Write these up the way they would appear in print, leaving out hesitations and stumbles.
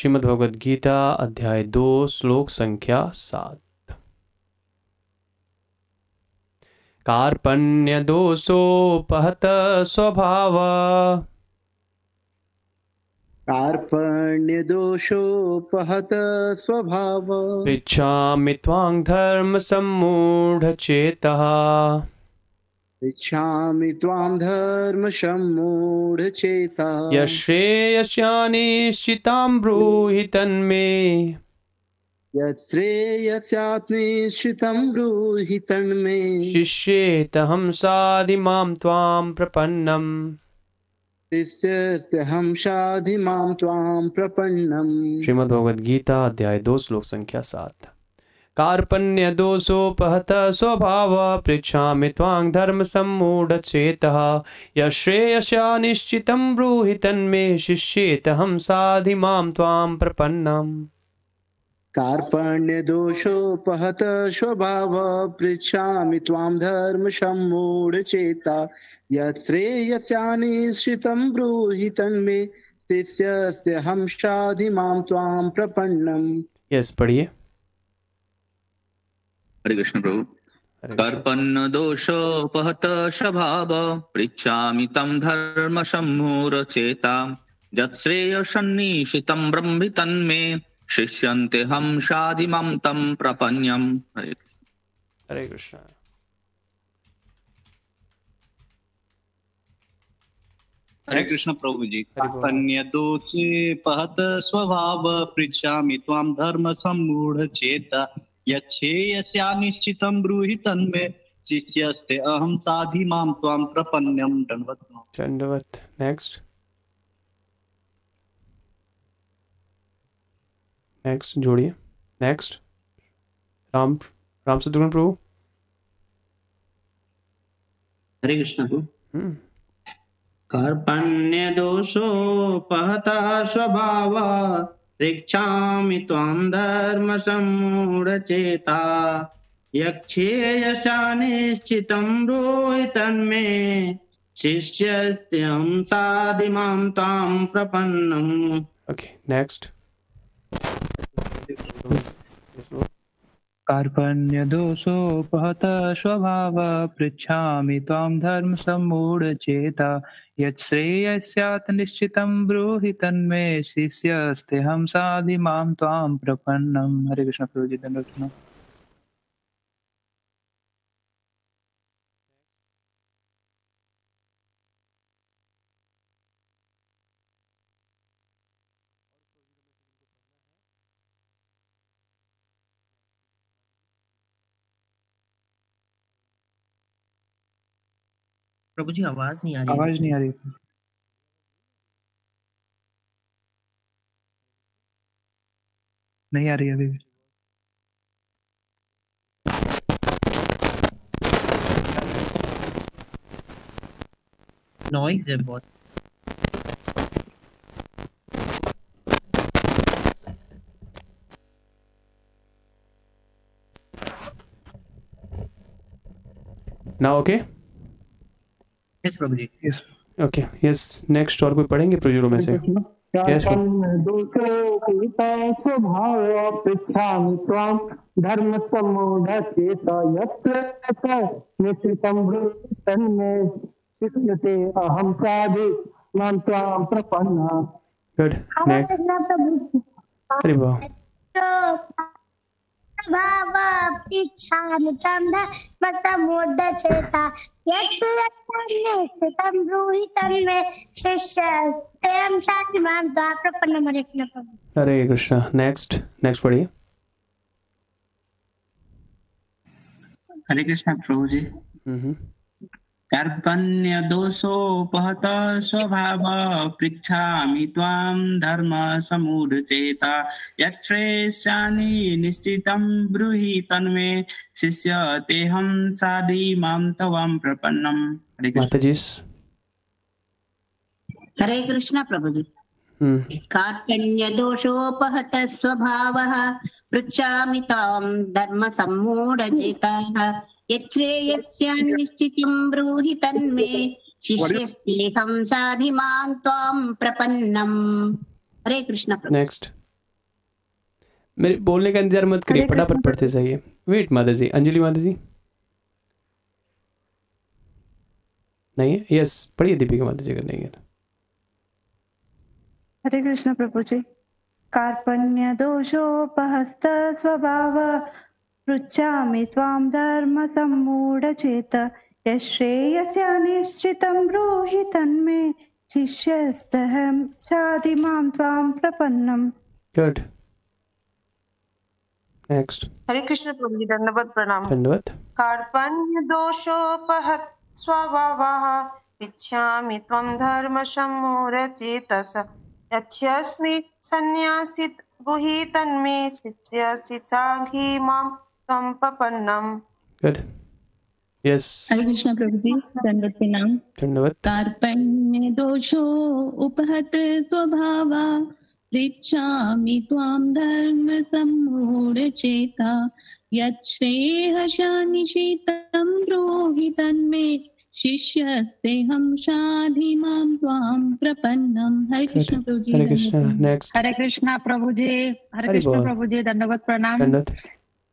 श्रीमद् भगवद गीता अध्याय 2 श्लोक संख्या 7। कार्पण्य दोषोपहत स्वभाव कार्पण्य दोषोपहत स्वभाव पृच्छामि त्वां धर्म सम्मूढचेतः पृच्छामि त्वां धर्म सम्मूढचेतः यश्रेयस्यानिश्चितां ब्रूहि तन्मे यश्रेयस्यानिश्चितं ब्रूहि तन्मे शिष्येऽहं साधिमां त्वां प्रपन्नम् शिष्यस्तेऽहं साधिमां त्वां प्रपन्नम्। श्रीमद् भगवद गीता अध्याय 2 श्लोक संख्या 7। कार्पण्य दोषोपहत स्वभाव पृच्छामि त्वां धर्म सम्मूढचेतः यश्रेयस्यानिश्चितं ब्रूहि तन्मे शिष्येऽहं साधिमां त्वां प्रपन्नम्। कार्पण्य दोषोपहत स्वभाव पृच्छामि त्वां धर्म सम्मूढचेता यश्रेयस्यानिश्चितं ब्रूहि तन्मे शिष्यस्तेऽहं साधिमां त्वां प्रपन्नम्। यस पढ़िए। हरे कृष्ण प्रभु। कार्पण्य दोषोपहत स्वभाव पृच्छामि तं धर्म सम्मूढचेता यत्श्रेयसन्निश्चितं ब्रह्मि तन्मे शिष्यन्तेऽहं साधिमां तं प्रपन्नम्। हरे कृष्ण। हरे कृष्ण प्रभु जी। कार्पण्य दोषोपहत स्वभाव पृच्छामि त्वां धर्म सम्मूढचेता यच्छ्रेयस्यानिश्चितं ब्रूहि तन्मे शिष्यस्तेऽहं साधिमां त्वां प्रपन्नम्। दंडवत। नेक्स्ट जोड़िए। नेक्स्ट राम शत्रुघ्न प्रभु। हरे कृष्ण प्रभु। कार्पण्य दोषोपहता स्वभाव पृच्छामि त्वां धर्म सम्मूढचेता यच्छ्रेयस्यानिश्चितं ब्रूहि तन्मे शिष्यस्तेऽहं साधिमां त्वां प्रपन्नम्। Okay next. कार्पण्य दोषोपहत स्वभाव पृच्छामि त्वां धर्म सम्मूढचेता यच्छ्रेयस्यात् निश्चितं ब्रूहि तन्मे शिष्यस्तेऽहं साधिमां त्वां प्रपन्नम्। हरे कृष्ण प्रभु जी। धन्यवाद। प्रभु जी आवाज नहीं आ रही। आवाज नहीं आ रही। नहीं आ रही अभी भी। नॉइज है बहुत। Now okay. Yes Prabhu ji. Yes okay yes. Next और कोई पढ़ेंगे प्रजुरों में से? यस स्वभाव पृच्छामि त्वां धर्म सम्मूढचेता यच्छ्रेयस्यानिश्चितं ब्रूहि तन्मे शिष्यस्तेऽहं साधिमां त्वां प्रपन्नम्। गुड। नेक्स्ट। अरे वाह। स्वभाव पृच्छामि त्वां धर्म सम्मूढचेता यच्छ्रेयस्यानिश्चितं ब्रूहि तन्मे शिष्यस्तेऽहं साधिमां त्वां प्रपन्नम्। हरे कृष्ण। नेक्स्ट पढ़िए। हरे कृष्ण प्रभु जी। कार्पण्य दोषोपहत स्वभाव पृच्छामि त्वां धर्म सम्मूढचेता यच्छ्रेयस्यानिश्चितं ब्रूहि तन्मे शिष्यस्तेऽहं साधिमां त्वां प्रपन्नम्। माताजी। हरे कृष्ण प्रभु जी। कार्पण्य दोषोपहत स्वभावः पृच्छामि त्वां धर्म सम्मूढचेता यच्छ्रेयस्यानिश्चितं ब्रूहि तन्मे शिष्यस्तेऽहं साधिमां त्वां प्रपन्नम्। हरे कृष्ण। नेक्स्ट। मेरे बोलने का इंतजार मत करिए, फटाफट पढ़ते जाइए। वेट माता जी, अंजलि माता जी नहीं है? यस, पढ़िए दीपिका माता जी अगर नहीं है। हरे कृष्ण प्रभु जी। कार्पण्य दोषोपहस्त स्वभाव पृच्छामि त्वां धर्म सम्मूढ़ चेत यश्रेयस्य निश्चितं ब्रूहि तन्मे शिष्यस्तहं शाधि मां त्वां प्रपन्नम्। Good, next. हरे कृष्ण प्रभु जी, दंडवत प्रणाम। दंडवत। कार्पण्य दोषोपहत स्वभावः इच्छामि त्वं धर्म सम्मूढ़ चेतस यच्छस्मि सन्न्यासित ब्रूहि तन्मे शिष्यसि साघि मां त्वं प्रपन्नम्। Good, yes. हरे कृष्ण प्रभु जी, दंडवत प्रणाम। दंडवत। कार्पण्य दोषो उपहत स्वभावा पृच्छामि त्वां धर्म सम्मूढ़ चेता यच्छ्रेयःशानिशितं ब्रूहि तन्मे शिष्यस्तेऽहं शाधि मां त्वां प्रपन्नम्। हरे कृष्ण प्रभु जी। हरे कृष्ण, नेक्स्ट। हरे कृष्ण प्रभु जी। हरे कृष्ण प्रभु जी, दंडवत प्रणाम। दंडवत।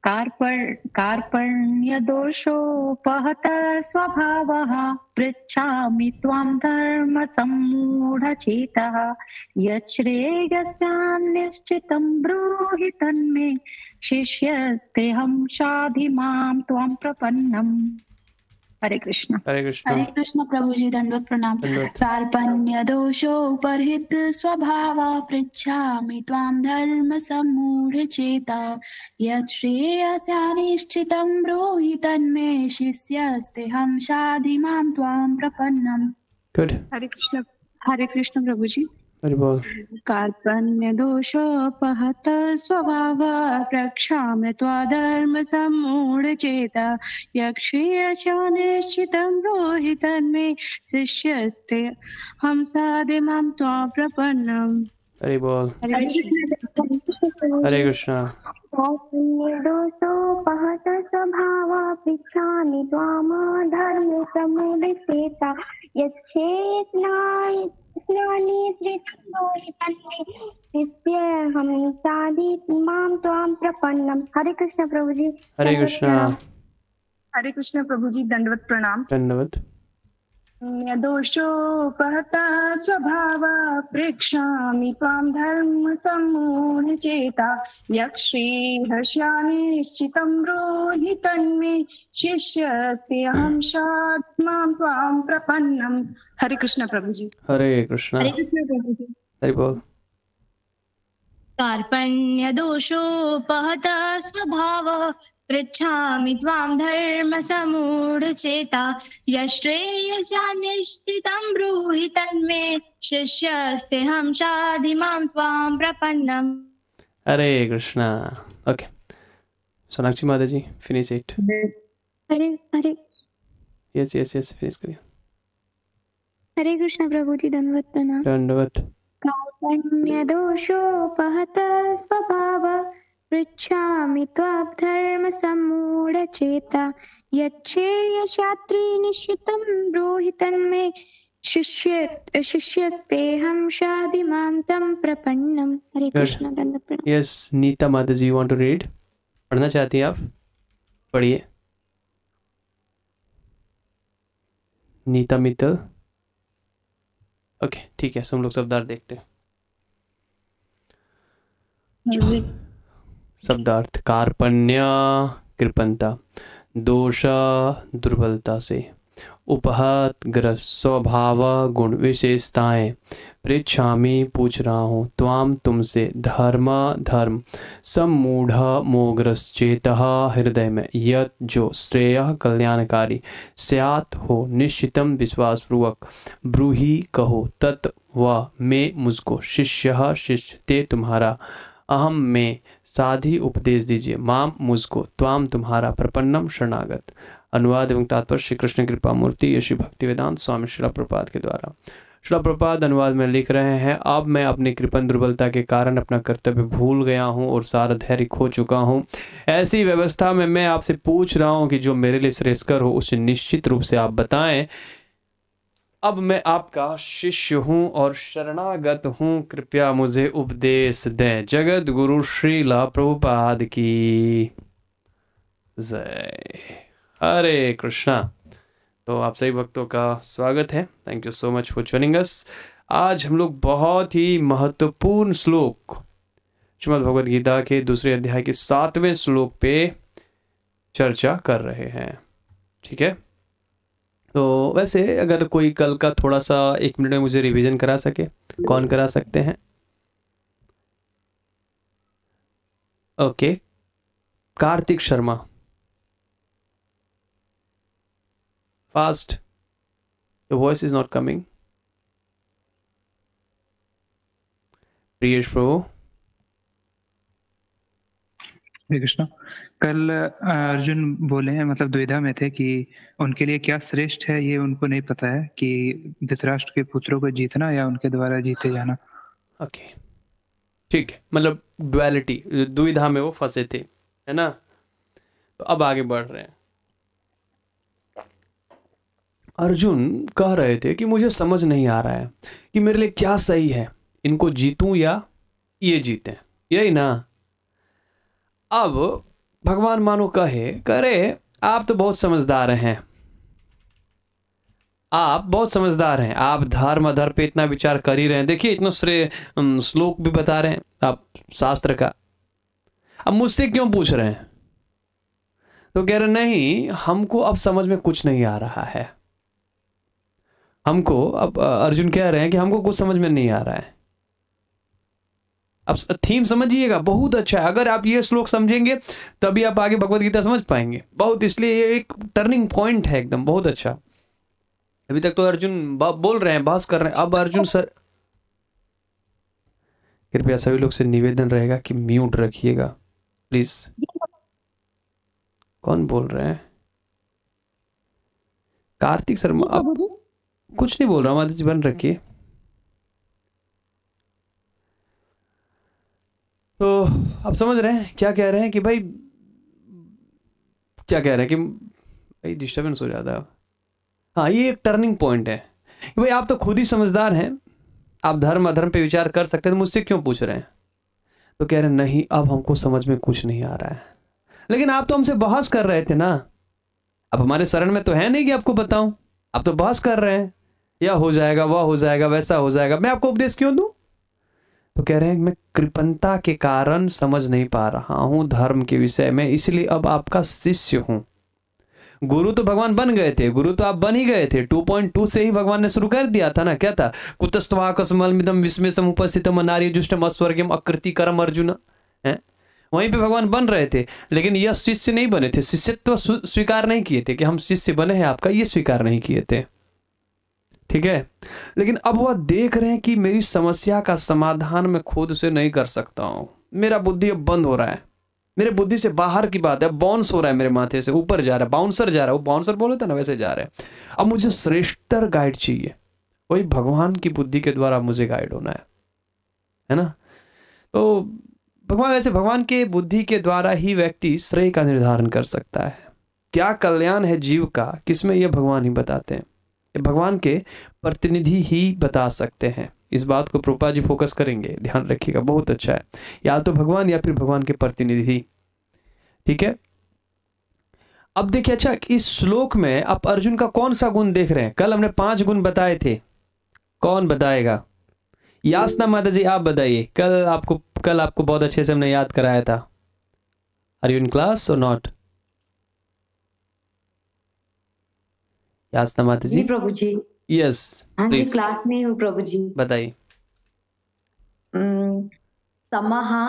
कार्पण्य दोषोपहत स्वभावः पृच्छामि त्वां धर्म सम्मूढ़ चेतः यच्छ्रेयस्यान्निश्चितं ब्रूहि तन्मे शिष्यस्तेऽहं शाधि मां त्वां प्रपन्नम्। हरे कृष्ण। हरे कृष्ण। हरे कृष्ण प्रभु जी, दंडवत प्रणाम। कार्पण्य दोषोपहत स्वभावः पृच्छामि त्वां धर्म सम्मूढ़ चेता यच्छ्रेयस्यानिश्चितं ब्रूहि तन्मे शिष्यस्तेऽहं शाधि मां त्वां प्रपन्नम्। गुड। हरे कृष्ण प्रभु जी। हरि बोल। कार्पण्य दोषोपहत स्वभावः प्रक्षाम्य त्वा धर्म सम्मूढ़ चेता यक्षेयस्यानिश्चितं ब्रूहि तन्मे शिष्यस्ते हम साधि मां त्वां प्रपन्नम्। हरि बोल। हरे कृष्ण। दोषोपहत स्वभावः पृच्छामि त्वां धर्म सम्मूढ़ चेता यच्छ्रेयस्यानिश्चितं ब्रूहि तन्मे शिष्यस्तेऽहं शाधि मां त्वां प्रपन्नम्। हरे कृष्ण प्रभु जी। हरे कृष्ण। हरे कृष्ण प्रभु जी, दंडवत प्रणाम। दंडवत। दोषोपहत स्वभावः पृच्छामि त्वां धर्म सम्मूढ़ चेता यक्षेयस्यानिश्चितं ब्रूहि तन्मे शिष्यस्तेऽहं शाधि मां त्वां प्रपन्नम्। हरे कृष्ण प्रभु जी। हरे कृष्ण। हरे कृष्ण प्रभु जी। हरि बोल। कार्पण्य दोषोपहत स्वभावः पृच्छामि त्वां धर्म सम्मूढ़ चेता यश्रेयस्यानिश्चितं ब्रूहि तन्मे शिष्यस्तेऽहं शाधि मां त्वां प्रपन्नम्। हरे कृष्ण। ओके, सोनाक्षी माता ji, finish it. Hare Hare yes yes yes, finish करिए। हरे कृष्ण प्रभु जी, दंडवत प्रणाम। दंडवत। कार्पण्य दोषोपहत स्वभावः पृच्छामि त्वां धर्म सम्मूढ़ चेता यच्छ्रेयस्यानिश्चितं ब्रूहि तन्मे शिष्यस्तेऽहं शाधि मां त्वां प्रपन्नम्। हरे कृष्ण, दंडवत प्रणाम। यस, नीता माता जी, यू वांट टू रीड? पढ़ना चाहती हैं आप? पढ़िए। नीता मित्तल। ओके, ठीक है, हम लोग शब्दार्थ देखते हैं। शब्दार्थ। कार्पण्य कृपणता, दोष दुर्बलता से, उपहत ग्रस्त, स्वभाव गुण विशेषताएं, पृच्छामि पूछ रहा हूँ, त्वाम तुमसे, धर्म धर्म, सम्मूढ़ मोहग्रस्त, चेतः हृदय में, यत जो, श्रेय कल्याणकारी, स्यात् हो, निश्चितम विश्वासपूर्वक, ब्रूहि कहो, तत् वह, मैं मुझको, शिष्य शिष्य, ते तुम्हारा, अहम में, साधी उपदेश दीजिए, माम मुझको, त्वाम तुम्हारा, प्रपन्नम शरणागत। अनुवाद एवं तात्पर्य श्री कृष्ण कृपा मूर्ति यशि भक्तिवेदांत स्वामी श्रील प्रभुपाद के द्वारा। श्रील प्रभुपाद अनुवाद में लिख रहे हैं, अब मैं अपनी कृपण दुर्बलता के कारण अपना कर्तव्य भूल गया हूँ और सारा धैर्य खो चुका हूँ। ऐसी व्यवस्था में मैं आपसे पूछ रहा हूँ कि जो मेरे लिए श्रेयस्कर हो उसे निश्चित रूप से आप बताएं। अब मैं आपका शिष्य हूँ और शरणागत हूँ, कृपया मुझे उपदेश दें। जगत गुरु श्रीला प्रभुपाद की जय। हरे कृष्णा। तो आप सभी भक्तों का स्वागत है। Thank you so much for joining us. आज हम लोग बहुत ही महत्वपूर्ण श्लोक श्रीमद् भगवद गीता के दूसरे अध्याय के 7वें श्लोक पे चर्चा कर रहे हैं। ठीक है, तो वैसे अगर कोई कल का थोड़ा सा 1 मिनट में मुझे रिवीजन करा सके, कौन करा सकते हैं? Okay, Kartik Sharma, fast, your voice is not coming. Priyesh Prabhu. Hare Krishna. कल अर्जुन बोले हैं, मतलब द्विधा में थे कि उनके लिए क्या श्रेष्ठ है, ये उनको नहीं पता है कि धृतराष्ट्र के पुत्रों को जीतना या उनके द्वारा जीते जाना। ओके, ठीक है, मतलब ड्युअलिटी, दुविधा में वो फंसे थे, है ना। तो अब आगे बढ़ रहे हैं। अर्जुन कह रहे थे कि मुझे समझ नहीं आ रहा है कि मेरे लिए क्या सही है, इनको जीतूं या ये जीतें, यही ना। अब भगवान मानो करे आप तो बहुत समझदार हैं, आप बहुत समझदार हैं, आप धर्म अधर्म पे इतना विचार कर ही रहे हैं। देखिए इतना श्लोक भी बता रहे हैं आप शास्त्र का, अब मुझसे क्यों पूछ रहे हैं? तो कह रहे नहीं, हमको अब समझ में कुछ नहीं आ रहा है। हमको अब अर्जुन कह रहे हैं कि हमको कुछ समझ में नहीं आ रहा है। अब थीम समझिएगा, बहुत अच्छा है। अगर आप ये श्लोक समझेंगे तभी आप आगे भगवत गीता समझ पाएंगे। बहुत, इसलिए ये एक टर्निंग पॉइंट है एकदम, बहुत अच्छा। अभी तक तो अर्जुन बोल रहे हैं, बहस कर रहे हैं। अब अर्जुन सर, कृपया सभी लोग से निवेदन रहेगा कि म्यूट रखिएगा प्लीज। कौन बोल रहे हैं? कार्तिक शर्मा। अब कुछ नहीं बोल रहा हूँ, आदित्य बन रखिए। तो आप समझ रहे हैं क्या कह रहे हैं कि भाई, क्या कह रहे हैं कि भाई डिस्टर्बेंस हो जाता है। हाँ, ये एक टर्निंग पॉइंट है कि भाई आप तो खुद ही समझदार हैं, आप धर्म अधर्म पे विचार कर सकते हैं, तो मुझसे क्यों पूछ रहे हैं? तो कह रहे हैं नहीं, अब हमको समझ में कुछ नहीं आ रहा है। लेकिन आप तो हमसे बहस कर रहे थे ना, अब हमारे शरण में तो है नहीं कि आपको बताऊं। आप तो बहस कर रहे हैं, या हो जाएगा, वह हो जाएगा, वैसा हो जाएगा, मैं आपको उपदेश क्यों दूं? तो कह रहे हैं मैं कृपणता के कारण समझ नहीं पा रहा हूं धर्म के विषय में, इसलिए अब आपका शिष्य हूं। गुरु तो भगवान बन गए थे, गुरु तो आप बन ही गए थे। 2.2 से ही भगवान ने शुरू कर दिया था ना। क्या था? कुतस्त्वाकस्मलमिदं विस्मयसम उपस्थितम नारीजुष्टम अस्वर्गम अकृतिकरम अर्जुन, है वहीं पे भगवान बन रहे थे। लेकिन यह शिष्य नहीं बने थे, शिष्यत्व स्वीकार नहीं किए थे कि हम शिष्य बने हैं आपका, ये स्वीकार नहीं किए थे। ठीक है, लेकिन अब वह देख रहे हैं कि मेरी समस्या का समाधान मैं खुद से नहीं कर सकता हूं, मेरा बुद्धि अब बंद हो रहा है, मेरे बुद्धि से बाहर की बात है, बाउंस हो रहा है, मेरे माथे से ऊपर जा रहा है, बाउंसर जा रहा है, वो बाउंसर बोले थे ना, वैसे जा रहा है। अब मुझे श्रेष्ठतर गाइड चाहिए, वही भगवान की बुद्धि के द्वारा मुझे गाइड होना है ना। तो भगवान, ऐसे भगवान के बुद्धि के द्वारा ही व्यक्ति श्रेय का निर्धारण कर सकता है। क्या कल्याण है जीव का, किसमें यह भगवान ही बताते हैं, भगवान के प्रतिनिधि ही बता सकते हैं। इस बात को प्रभुपाद जी फोकस करेंगे, ध्यान रखिएगा, बहुत अच्छा है। या तो भगवान या फिर भगवान के प्रतिनिधि। ठीक है, अब देखिए, अच्छा इस श्लोक में आप अर्जुन का कौन सा गुण देख रहे हैं? कल हमने 5 गुण बताए थे, कौन बताएगा? यासना माता जी आप बताइए। कल आपको बहुत अच्छे से हमने याद कराया था। Are you in class or not? Yasna माता ji. Prabhu ji. Yes please. Class में हूँ प्रभु जी। बताइए। समहा।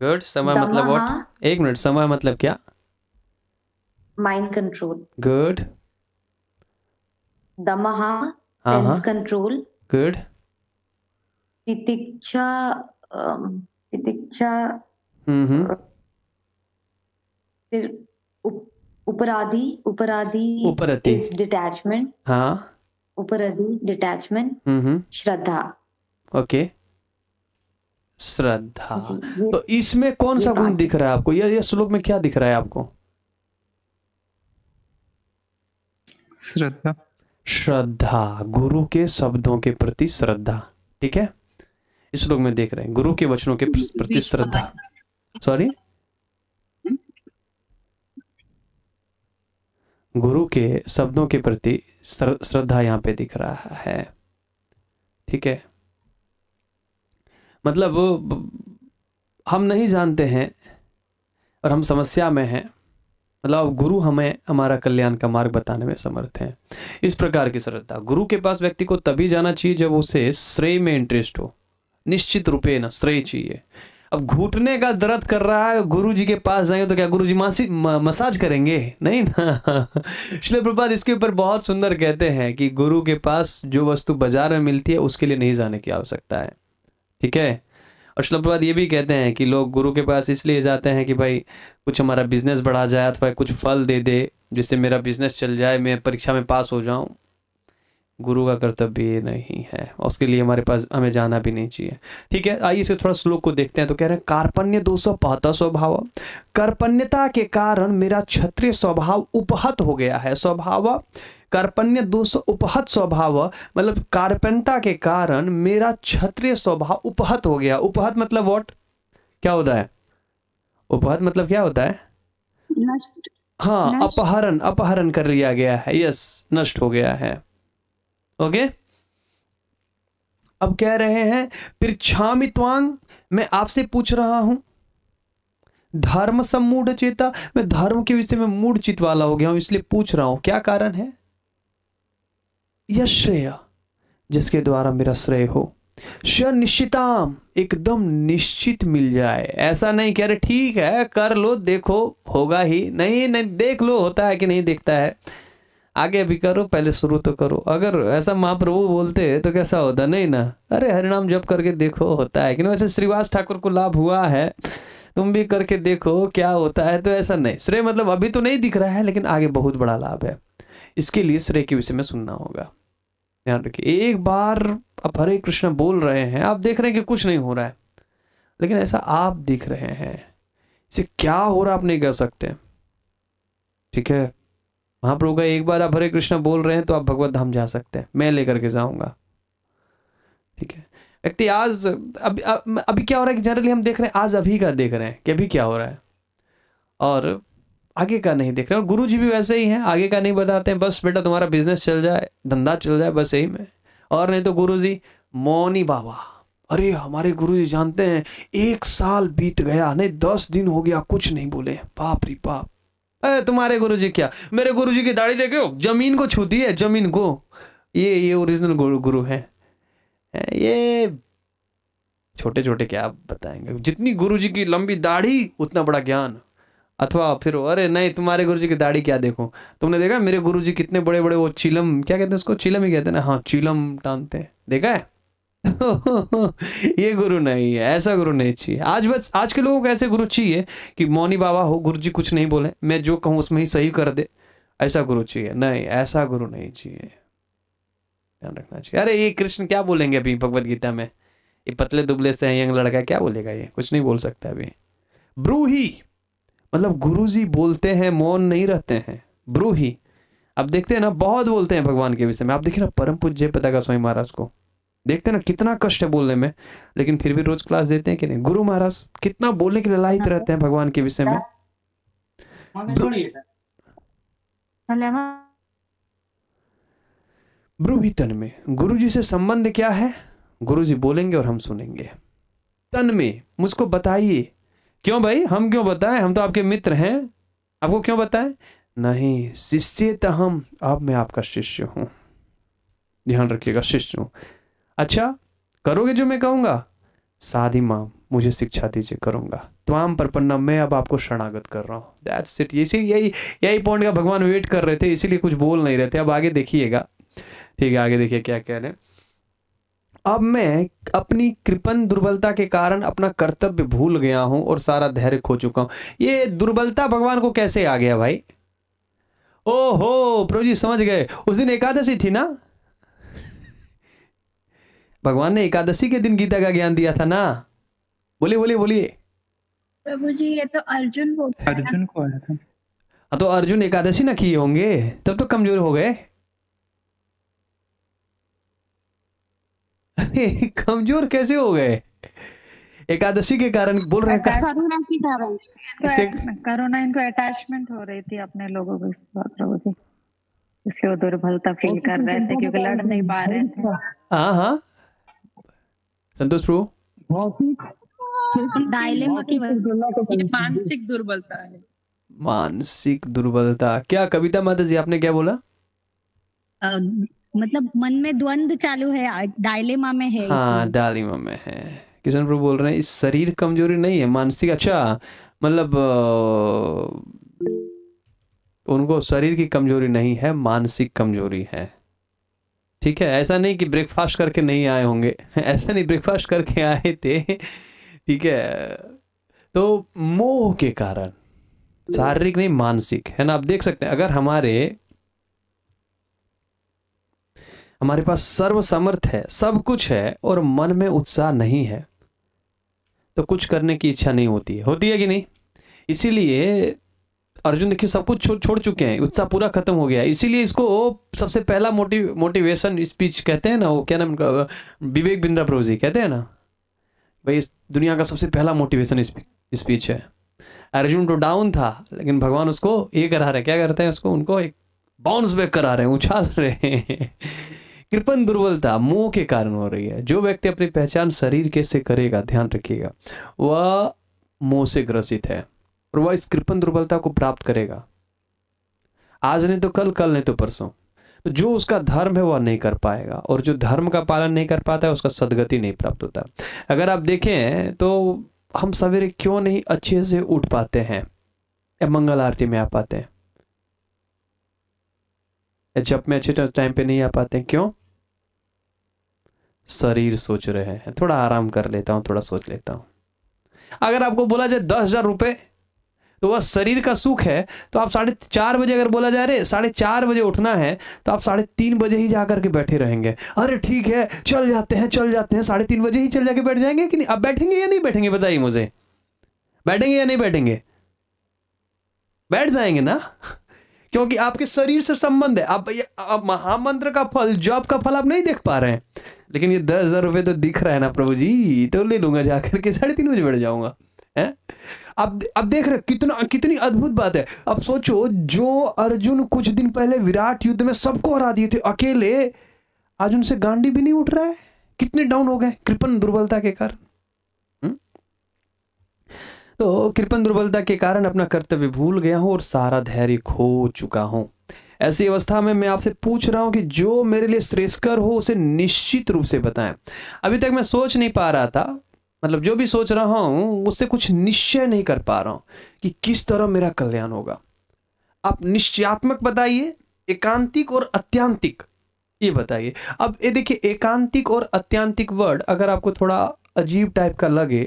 गुड। समय मतलब व्हाट? एक मिनट, समय मतलब क्या? Mind control. गुड। दमहा सेंस कंट्रोल। गुड। तितिक्षा उपराधि इज डिटैचमेंट। हाँ, उपराधि डिटैचमेंट। श्रद्धा। ओके, श्रद्धा। तो इसमें कौन सा गुण दिख रहा है आपको? यह श्लोक में क्या दिख रहा है आपको? श्रद्धा। श्रद्धा, गुरु के शब्दों के प्रति श्रद्धा। ठीक है, इस श्लोक में देख रहे हैं गुरु के वचनों के प्रति श्रद्धा। सॉरी, गुरु के शब्दों के प्रति श्रद्धा यहाँ पे दिख रहा है। ठीक है, मतलब हम नहीं जानते हैं और हम समस्या में हैं, मतलब गुरु हमें हमारा कल्याण का मार्ग बताने में समर्थ हैं। इस प्रकार की श्रद्धा गुरु के पास व्यक्ति को तभी जाना चाहिए जब उसे श्रेय में इंटरेस्ट हो, निश्चित रूपे ना श्रेय चाहिए। अब घुटने का दर्द कर रहा है, गुरु जी के पास जाएंगे तो क्या गुरु जी मसाज करेंगे? नहीं ना। श्रील प्रभुपाद इसके ऊपर बहुत सुंदर कहते हैं कि गुरु के पास जो वस्तु बाजार में मिलती है उसके लिए नहीं जाने की आवश्यकता है। ठीक है, और श्रील प्रभुपाद ये भी कहते हैं कि लोग गुरु के पास इसलिए जाते हैं कि भाई कुछ हमारा बिजनेस बढ़ा जाए अथवा कुछ फल दे दे जिससे मेरा बिजनेस चल जाए, मैं परीक्षा में पास हो जाऊं। गुरु का कर्तव्य ये नहीं है, उसके लिए हमारे पास हमें जाना भी नहीं चाहिए। ठीक है, आइए इसे थोड़ा श्लोक को देखते हैं। तो कह रहे हैं कार्पण्य दोषोपहत स्वभाव, कार्पण्यता के कारण मेरा क्षत्रिय स्वभाव उपहत हो गया है। स्वभाव कार्पण्य दोष उपहत स्वभाव, मतलब कार्पण्यता के कारण मेरा क्षत्रिय स्वभाव उपहत हो गया। उपहत मतलब व्हाट, क्या होता है? उपहत मतलब क्या होता है? नष्ट। हाँ, अपहरण, अपहरण कर लिया गया है। यस, नष्ट हो गया है। ओके, अब कह रहे हैं पृच्छामि त्वां, मैं आपसे पूछ रहा हूं, धर्म सम्मूढ़ चेता, मैं धर्म के विषय में मूढ़ चित वाला हो गया हूं, इसलिए पूछ रहा हूं। क्या कारण है? यश्रेय, जिसके द्वारा मेरा श्रेय हो। श निश्चिताम, एकदम निश्चित मिल जाए। ऐसा नहीं कह रहे ठीक है कर लो देखो होगा ही, नहीं नहीं, देख लो होता है कि नहीं देखता है, आगे भी करो, पहले शुरू तो करो। अगर ऐसा महाप्रभु बोलते तो कैसा होता? नहीं ना, अरे हरिनाम जप करके देखो होता है कि नहीं। वैसे श्रीवास ठाकुर को लाभ हुआ है, तुम भी करके देखो क्या होता है। तो ऐसा नहीं, श्रेय मतलब अभी तो नहीं दिख रहा है लेकिन आगे बहुत बड़ा लाभ है। इसके लिए श्रेय के विषय में सुनना होगा। ध्यान रखिए, एक बार आप हरे कृष्ण बोल रहे हैं, आप देख रहे हैं कि कुछ नहीं हो रहा है, लेकिन ऐसा आप दिख रहे हैं, इसे क्या हो रहा आप नहीं कह सकते। ठीक है, महाप्रभु का एक बार आप हरे कृष्ण बोल रहे हैं तो आप भगवत धाम जा सकते हैं, मैं लेकर के जाऊंगा। ठीक है, व्यक्ति आज अभी क्या हो रहा है कि जनरली हम देख रहे हैं, आज अभी का देख रहे हैं कि अभी क्या हो रहा है, और आगे का नहीं देख रहे। और गुरु जी भी वैसे ही हैं, आगे का नहीं बताते हैं, बस बेटा तुम्हारा बिजनेस चल जाए, धंधा चल जाए, बस यही में। और नहीं तो गुरु जी मौनी बाबा, अरे हमारे गुरु जी जानते हैं 1 साल बीत गया, नहीं 10 दिन हो गया, कुछ नहीं बोले, बाप रे बाप। तुम्हारे गुरु जी क्या, मेरे गुरु जी की दाढ़ी देखो, जमीन को छूती है, जमीन को। ये ओरिजिनल गुरु है। ये छोटे छोटे क्या बताएंगे, जितनी गुरु जी की लंबी दाढ़ी उतना बड़ा ज्ञान। अथवा फिर अरे नहीं तुम्हारे गुरु जी की दाढ़ी क्या देखो, तुमने देखा मेरे गुरु जी कितने बड़े बड़े वो चिलम, क्या कहते हैं उसको, चिलम ही कहते हैं ना, हाँ चिलम टानते हैं, देखा है। ये गुरु नहीं है, ऐसा गुरु नहीं चाहिए। आज के लोगों को ऐसे गुरु चाहिए कि मौनी बाबा हो, गुरु जी कुछ नहीं बोले, मैं जो कहूँ उसमें ही सही कर दे, ऐसा गुरु चाहिए। नहीं, ऐसा गुरु नहीं चाहिए, ध्यान रखना चाहिए। अरे ये कृष्ण क्या बोलेंगे अभी भगवत गीता में, ये पतले दुबले से यंग लड़का क्या बोलेगा, ये कुछ नहीं बोल सकता अभी। ब्रूही मतलब गुरुजी बोलते हैं, मौन नहीं रहते हैं, ब्रूही। अब देखते हैं ना, बहुत बोलते हैं भगवान के विषय में। आप देखिए ना, परम पूज्य पताका स्वामी महाराज को देखते हैं ना, कितना कष्ट है बोलने में, लेकिन फिर भी रोज क्लास देते हैं कि नहीं। गुरु महाराज कितना बोलने के लिए लायक रहते हैं भगवान के विषय में। ब्रूही तन में, गुरु जी से संबंध क्या है? गुरु जी बोलेंगे और हम सुनेंगे। तन में, मुझको बताइए। क्यों भाई, हम क्यों बताएं, हम तो आपके मित्र हैं, आपको क्यों बताएं? नहीं, शिष्य तो हम, अब मैं आपका शिष्य हूं, ध्यान रखिएगा, शिष्य हूं। अच्छा करोगे जो मैं कहूंगा? साधी माम, मुझे शिक्षा दीजिए, करूंगा। त्वाम प्रपन्नम, मैं अब आपको शरणागत कर रहा हूं। That's it. यही पॉइंट का भगवान वेट कर रहे थे, इसीलिए कुछ बोल नहीं रहे थे। अब आगे देखिएगा, ठीक है, आगे देखिए क्या कह रहे हैं। अब मैं अपनी कृपण दुर्बलता के कारण अपना कर्तव्य भूल गया हूं और सारा धैर्य खो चुका हूं। ये दुर्बलता भगवान को कैसे आ गया भाई? ओहो प्रभु जी समझ गए, उस दिन एकादशी थी ना, भगवान ने एकादशी के दिन गीता का ज्ञान दिया था ना। बोलिए बोलिए बोलिए। प्रभु जी ये तो अर्जुन को आया था। तो अर्जुन एकादशी ना किए होंगे, तब तो कमजोर हो गए। अरे कमजोर कैसे हो गए? एकादशी के कारण बोल रहे हैं। करुणा के कारण, करुणा इनको अटैचमेंट हो रही थी अपने लोगों को इस बात प्रभु जी, इसलिए वो दुर्बलता फील कर रहे थे क्योंकि लड़ नहीं पा रहे थे। हाँ हाँ संतोष प्रभु, डायलेमा की ये मानसिक दुर्बलता है। मानसिक दुर्बलता, क्या कविता माता जी आपने क्या बोला? मतलब मन में द्वंद चालू है, डायलेमा में है। हाँ डायलेमा में है। किशन प्रभु बोल रहे हैं इस शरीर कमजोरी नहीं है, मानसिक। अच्छा मतलब उनको शरीर की कमजोरी नहीं है, मानसिक कमजोरी है। ठीक है, ऐसा नहीं कि ब्रेकफास्ट करके नहीं आए होंगे, ऐसा नहीं, ब्रेकफास्ट करके आए थे। ठीक है, तो मोह के कारण, शारीरिक नहीं मानसिक, है ना। आप देख सकते हैं अगर हमारे पास सर्व समर्थ है, सब कुछ है और मन में उत्साह नहीं है तो कुछ करने की इच्छा नहीं होती है कि नहीं? इसीलिए अर्जुन देखिए सब कुछ छोड़ चुके हैं, उत्साह पूरा खत्म हो गया है। इसीलिए इसको सबसे पहला मोटिवेशन स्पीच कहते हैं ना, वो क्या नाम, विवेक बिंद्रा प्रभु जी कहते हैं ना भाई इस दुनिया का सबसे पहला मोटिवेशन स्पीच है। अर्जुन तो डाउन था लेकिन भगवान उसको ये करा रहे, क्या करते हैं उसको, उनको एक बाउंस बैक करा रहे हैं, उछाल रहे हैं। कृपण दुर्बलता मोह के कारण हो रही है। जो व्यक्ति अपनी पहचान शरीर कैसे करेगा, ध्यान रखिएगा, वह मोह से ग्रसित है और वह इस कृपण दुर्बलता को प्राप्त करेगा। आज नहीं तो कल, कल नहीं तो परसों। तो जो उसका धर्म है वह नहीं कर पाएगा, और जो धर्म का पालन नहीं कर पाता है उसका सदगति नहीं प्राप्त होता। अगर आप देखें तो हम सवेरे क्यों नहीं अच्छे से उठ पाते हैं या मंगल आरती में आ पाते हैं, या जब में अच्छे टाइम पे नहीं आ पाते हैं? क्यों? शरीर सोच रहे हैं थोड़ा आराम कर लेता हूं, थोड़ा सोच लेता हूं। अगर आपको बोला जाए 10,000 रुपए तो वह शरीर का सुख है, तो आप 4:30 बजे अगर बोला जाए रे 4:30 बजे उठना है तो आप 3:30 बजे ही जाकर के बैठे रहेंगे। अरे ठीक है चल जाते हैं 3:30 बजे ही चल जाके बैठ जाएंगे कि नहीं? अब बैठेंगे या नहीं बैठेंगे बताइए मुझे, बैठेंगे या नहीं बैठेंगे? बैठ जाएंगे ना, क्योंकि आपके शरीर से संबंध है। आप महामंत्र का फल, जॉब का फल आप नहीं देख पा रहे हैं, लेकिन ये 10,000 रुपए तो दिख रहा है ना प्रभु जी, तो ले लूंगा जाकर के, 3:30 बजे बैठ जाऊंगा। है अब देख रहे कितनी अद्भुत बात है। अब सोचो जो अर्जुन कुछ दिन पहले विराट युद्ध में सबको हरा दिए थे अकेले, आज उनसे गांडी भी नहीं उठ रहा है। कितने डाउन हो गए कृपण दुर्बलता के कारण। तो कृपण दुर्बलता के कारण अपना कर्तव्य भूल गया हूं और सारा धैर्य खो चुका हूं। ऐसी अवस्था में मैं आपसे पूछ रहा हूं कि जो मेरे लिए श्रेष्ठकर हो उसे निश्चित रूप से बताएं। अभी तक मैं सोच नहीं पा रहा था, मतलब जो भी सोच रहा हूं उससे कुछ निश्चय नहीं कर पा रहा हूं कि किस तरह मेरा कल्याण होगा। आप निश्चयात्मक बताइए, एकांतिक और अत्यांतिक ये बताइए। अब ये देखिए, एकांतिक और अत्यांतिक वर्ड अगर आपको थोड़ा अजीब टाइप का लगे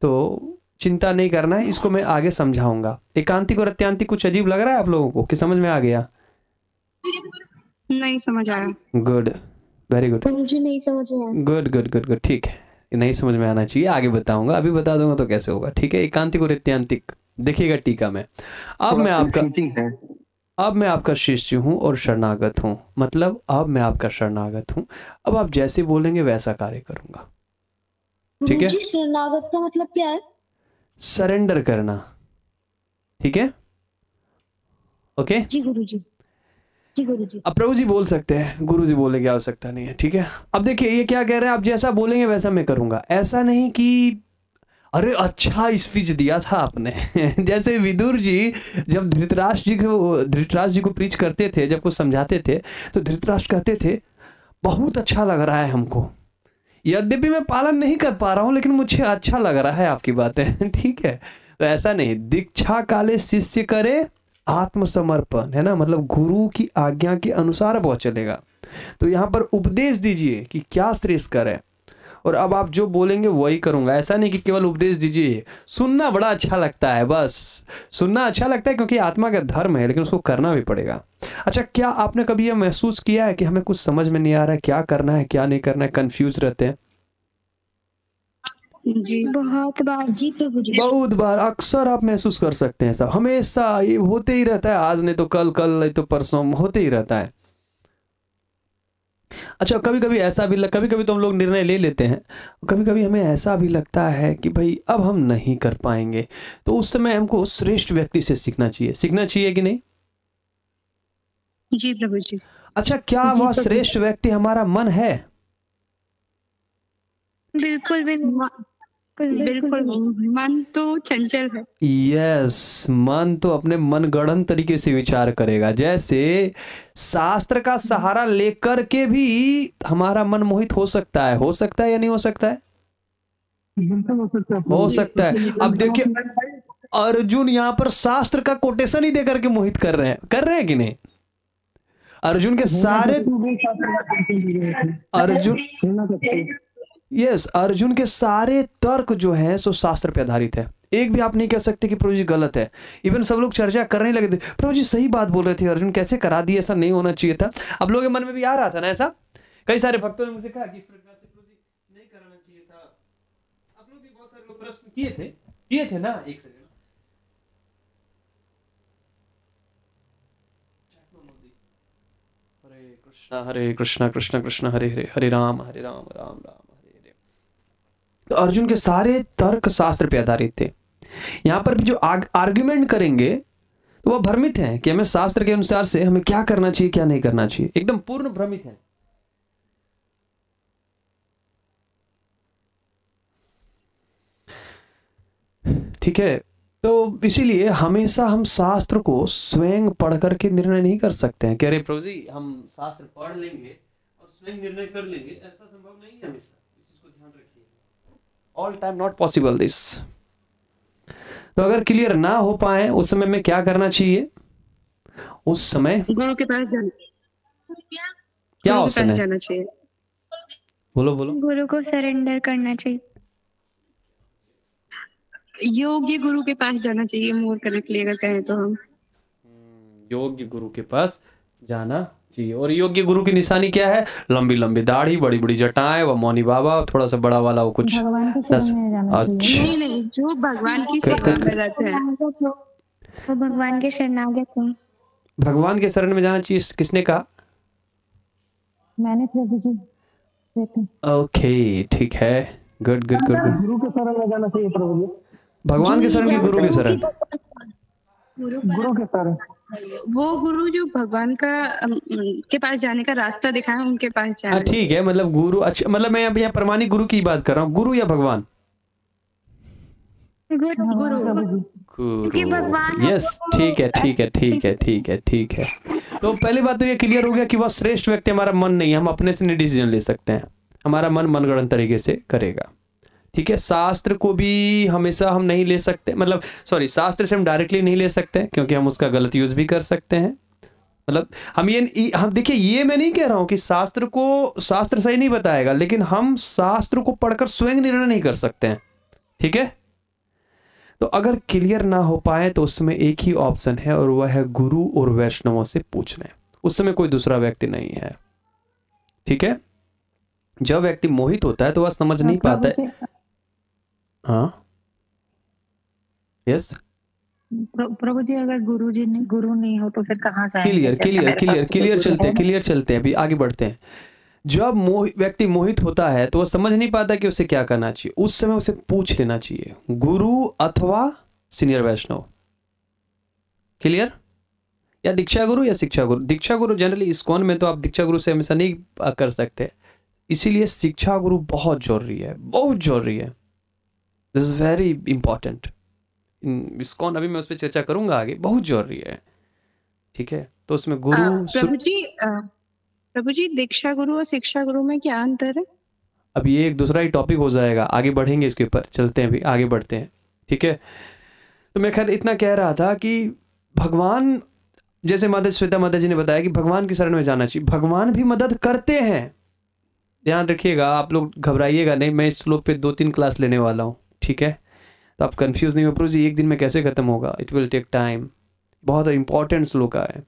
तो चिंता नहीं करना है, इसको मैं आगे समझाऊंगा। एकांतिक और अत्यांतिक कुछ अजीब लग रहा है आप लोगों को कि समझ में आ गया? नहीं समझ आया। Good, very good. मुझे नहीं समझ में आया। गुड गुड गुड गुड, ठीक है, नहीं समझ में आना चाहिए, आगे बताऊंगा। अभी बता दूंगा तो कैसे होगा, ठीक है। एकांतिक और अत्यांतिक देखिएगा टीका में। अब मैं आपका शिष्य हूं और शरणागत हूं, मतलब अब मैं आपका शरणागत हूं। अब आप जैसे बोलेंगे वैसा कार्य करूंगा, ठीक है। शरणागत का मतलब क्या है? सरेंडर करना, ठीक है, ओके जी गुरुजी। जी गुरुजी। अब प्रभु जी बोल सकते हैं, गुरु जी बोले की आवश्यकता नहीं है, ठीक है। अब देखिए ये क्या कह रहे हैं, आप जैसा बोलेंगे वैसा मैं करूंगा। ऐसा नहीं कि अरे अच्छा स्पीच दिया था आपने जैसे विदुर जी जब धृतराष्ट्र जी को प्रीच करते थे, जब कुछ समझाते थे तो धृतराष्ट्र कहते थे बहुत अच्छा लग रहा है हमको, यद्यपि मैं पालन नहीं कर पा रहा हूं लेकिन मुझे अच्छा लग रहा है आपकी बातें ठीक है। तो ऐसा नहीं, दीक्षा काले शिष्य करे आत्मसमर्पण, है ना, मतलब गुरु की आज्ञा के अनुसार वो चलेगा। तो यहाँ पर उपदेश दीजिए कि क्या श्रेष्ठ करे, और अब आप जो बोलेंगे वही करूंगा। ऐसा नहीं कि केवल उपदेश दीजिए, सुनना बड़ा अच्छा लगता है, बस सुनना अच्छा लगता है क्योंकि आत्मा का धर्म है, लेकिन उसको करना भी पड़ेगा। अच्छा, क्या आपने कभी यह महसूस किया है कि हमें कुछ समझ में नहीं आ रहा है, क्या करना है क्या नहीं करना है, कंफ्यूज रहते हैं? जी बहुत बार। जी प्रभु जी, बहुत बार, अक्सर आप महसूस कर सकते हैं। सब हमेशा ये होते ही रहता है, आज नहीं तो कल, कल नहीं तो परसों, होते ही रहता है। अच्छा, कभी कभी ऐसा भी कभी कभी तो हम लोग निर्णय ले लेते हैं, कभी कभी हमें ऐसा भी लगता है कि भाई अब हम नहीं कर पाएंगे, तो उस समय हमको श्रेष्ठ व्यक्ति से सीखना चाहिए कि नहीं? जी प्रभु जी। अच्छा, क्या वह श्रेष्ठ व्यक्ति हमारा मन है? बिल्कुल बिल्कुल मन तो चंचल है। यस, मन तो अपने मनगढ़ंत तरीके से विचार करेगा। जैसे शास्त्र का सहारा लेकर के भी हमारा मन मोहित हो सकता है या नहीं हो सकता है? हो सकता है। अब देखिए, अर्जुन यहाँ पर शास्त्र का कोटेशन ही देकर के मोहित कर रहे हैं कि नहीं? अर्जुन के सारे अर्जुन के सारे तर्क जो हैं सो शास्त्र पे आधारित है। एक भी आप नहीं कह सकते कि प्रभु जी गलत है। इवन सब लोग चर्चा करने लगे थे, प्रभु जी सही बात बोल रहे थे, अर्जुन कैसे करा दिए, ऐसा नहीं होना चाहिए था। अब लोगों के मन में भी आ रहा था ना ऐसा। कई सारे भक्तों ने मुझसे कहा कि इस प्रकार से प्रभु जी नहीं कराना चाहिए था। आप लोग भी बहुत सारे लोग प्रश्न किए थे ना। एक सेकंड, हरे कृष्णा कृष्ण कृष्ण हरे हरे, हरे राम राम राम हरे हरे। तो अर्जुन के सारे तर्क शास्त्र पे आधारित थे। यहाँ पर भी जो आर्ग्यूमेंट करेंगे तो वह भ्रमित हैं कि हमें शास्त्र के अनुसार से हमें क्या करना चाहिए क्या नहीं करना चाहिए, एकदम पूर्ण भ्रमित हैं। ठीक है, तो इसीलिए हमेशा हम शास्त्र को स्वयं पढ़ करके निर्णय नहीं कर सकते हैं कि अरे प्रभु जी हम शास्त्र पढ़ लेंगे और स्वयं निर्णय कर लेंगे, ऐसा संभव नहीं है। हमेशा इस चीज को ध्यान रखिए, all time not possible this. तो अगर क्लियर ना हो पाए उस समय में क्या करना चाहिए? उस समय गुरु के पास क्या ऑप्शन है? जाना चाहिए। बोलो। गुरु को सरेंडर करना चाहिए। योग्य गुरु के पास जाना चाहिए, मोर करेक्टली अगर कहें तो हम योग्य गुरु के पास जाना चाहिए। और योग्य गुरु की निशानी क्या है? लंबी लंबी दाढ़ी, बड़ी बड़ी जटाएं, वो मौनी बाबा, थोड़ा सा बड़ा वाला वो कुछ नहीं, जो भगवान की सेवा में रहते हैं तो भगवान के शरणागत हैं। भगवान के शरण में जाना चाहिए। किसने कहा? मैंने प्रभु जी। ओके, ठीक है, गुड। गुरु के शरण में जाना चाहिए प्रभु जी। भगवान के शरण की गुरु के शरण? गुरु के शरण, वो गुरु जो भगवान का के पास जाने का रास्ता दिखाए, उनके पास जाना। ठीक है, मतलब गुरु। अच्छा, मतलब मैं यहाँ प्रमाणिक गुरु की बात कर रहा हूँ। गुरु या भगवान? गुरु। क्योंकि भगवान यस, ठीक है। तो पहली बात तो ये क्लियर हो गया कि वह श्रेष्ठ व्यक्ति हमारा मन नहीं है, हम अपने से नहीं डिसीजन ले सकते हैं, हमारा मन मनगढ़ंत तरीके से करेगा। ठीक है, शास्त्र को भी हमेशा हम नहीं ले सकते, मतलब शास्त्र से हम डायरेक्टली नहीं ले सकते क्योंकि हम उसका गलत यूज भी कर सकते हैं। मतलब हम देखिए, ये मैं नहीं कह रहा हूं कि शास्त्र सही नहीं बताएगा, लेकिन हम शास्त्र को पढ़कर स्वयं निर्णय नहीं कर सकते हैं। ठीक है, तो अगर क्लियर ना हो पाए तो उसमें एक ही ऑप्शन है और वह है गुरु और वैष्णवों से पूछ लें। उस समय कोई दूसरा व्यक्ति नहीं है। ठीक है, जब व्यक्ति मोहित होता है तो वह समझ नहीं पाता है। हाँ, यस प्रभु जी, अगर गुरु नहीं हो तो फिर कहाँ जाएंगे? क्लियर चलते हैं, अभी आगे बढ़ते हैं। जब व्यक्ति मोहित होता है तो वह समझ नहीं पाता कि उसे क्या करना चाहिए। उस समय उसे पूछ लेना चाहिए, गुरु अथवा सीनियर वैष्णव। क्लियर? या दीक्षा गुरु या शिक्षा गुरु। दीक्षा गुरु जनरली इस्कॉन में तो आप दीक्षा गुरु से हमेशा नहीं कर सकते, इसीलिए शिक्षा गुरु बहुत जरूरी है। This is very important. ISKCON अभी मैं उस पर चर्चा करूंगा आगे, बहुत जरूरी है। ठीक है, तो उसमें गुरु प्रभु जी दीक्षा गुरु और शिक्षा गुरु में क्या अंतर है? अब ये एक दूसरा ही टॉपिक हो जाएगा, आगे बढ़ेंगे इसके ऊपर, चलते हैं अभी आगे बढ़ते हैं। ठीक है, तो मैं खैर इतना कह रहा था कि भगवान, जैसे माता श्वेता माता जी ने बताया कि भगवान की शरण में जाना चाहिए। भगवान भी मदद करते हैं, ध्यान रखिएगा, आप लोग घबराइएगा नहीं। मैं इस श्लोक पे 2-3 क्लास लेने वाला हूँ। ठीक है, तो आप कंफ्यूज नहीं हो, प्रभु जी एक दिन में कैसे खत्म होगा? It will take time. बहुत इंपॉर्टेंट श्लोक है,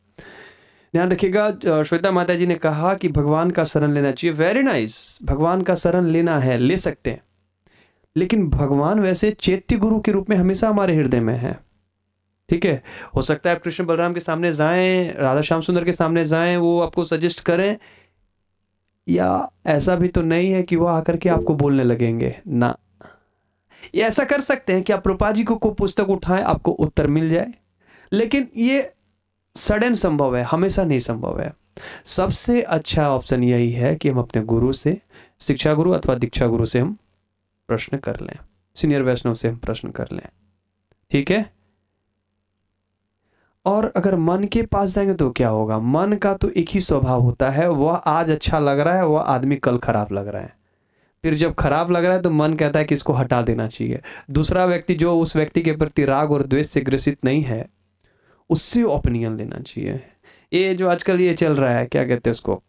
ध्यान रखिएगा। श्वेता माता जी ने कहा कि भगवान का शरण लेना चाहिए। वेरी नाइस, भगवान का शरण लेना है, ले सकते हैं, लेकिन भगवान वैसे चैत्य गुरु के रूप में हमेशा हमारे हृदय में है। ठीक है, हो सकता है आप कृष्ण बलराम के सामने जाएं, राधा श्याम सुंदर के सामने जाएं, वो आपको सजेस्ट करें या ऐसा भी तो नहीं है कि वो आकर के आपको बोलने लगेंगे ना। ये ऐसा कर सकते हैं कि आप प्रभुपाद जी को पुस्तक उठाएं, आपको उत्तर मिल जाए, लेकिन ये सडन संभव है, हमेशा नहीं संभव है। सबसे अच्छा ऑप्शन यही है कि हम अपने गुरु से, शिक्षा गुरु अथवा दीक्षा गुरु से हम प्रश्न कर लें, सीनियर वैष्णव से हम प्रश्न कर लें, ठीक है। और अगर मन के पास जाएंगे तो क्या होगा? मन का तो एक ही स्वभाव होता है, वह आज अच्छा लग रहा है, वह आदमी कल खराब लग रहा है। फिर जब खराब लग रहा है तो मन कहता है कि इसको हटा देना चाहिए। दूसरा व्यक्ति जो उस व्यक्ति के प्रति राग और द्वेष से ग्रसित नहीं है, उससे ओपिनियन लेना चाहिए। ये जो आजकल ये चल रहा है, क्या कहते हैं उसको,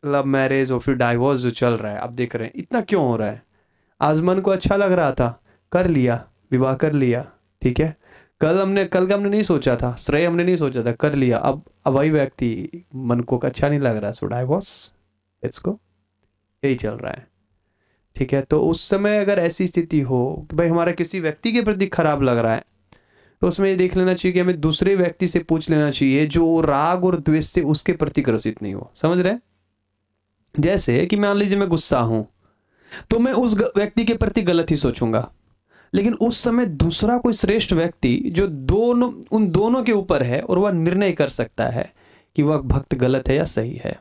लव मैरिज और फिर डाइवोर्स जो चल रहा है, आप देख रहे हैं इतना क्यों हो रहा है? आज मन को अच्छा लग रहा था, कर लिया, विवाह कर लिया, ठीक है। कल का हमने नहीं सोचा था, श्रेय हमने नहीं सोचा था, कर लिया। अब वही व्यक्ति मन को अच्छा नहीं लग रहा, सो डाइवोर्स, लेट्स गो, यही चल रहा है, ठीक है। तो उस समय अगर ऐसी स्थिति हो कि भाई हमारा किसी व्यक्ति के प्रति खराब लग रहा है, तो उसमें ये देख लेना चाहिए कि हमें दूसरे व्यक्ति से पूछ लेना चाहिए जो राग और द्वेष से उसके प्रति ग्रसित नहीं हो। समझ रहे? जैसे कि मान लीजिए मैं गुस्सा हूं, तो मैं उस व्यक्ति के प्रति गलत ही सोचूंगा, लेकिन उस समय दूसरा कोई श्रेष्ठ व्यक्ति जो उन दोनों के ऊपर है और वह निर्णय कर सकता है कि वह भक्त गलत है या सही है।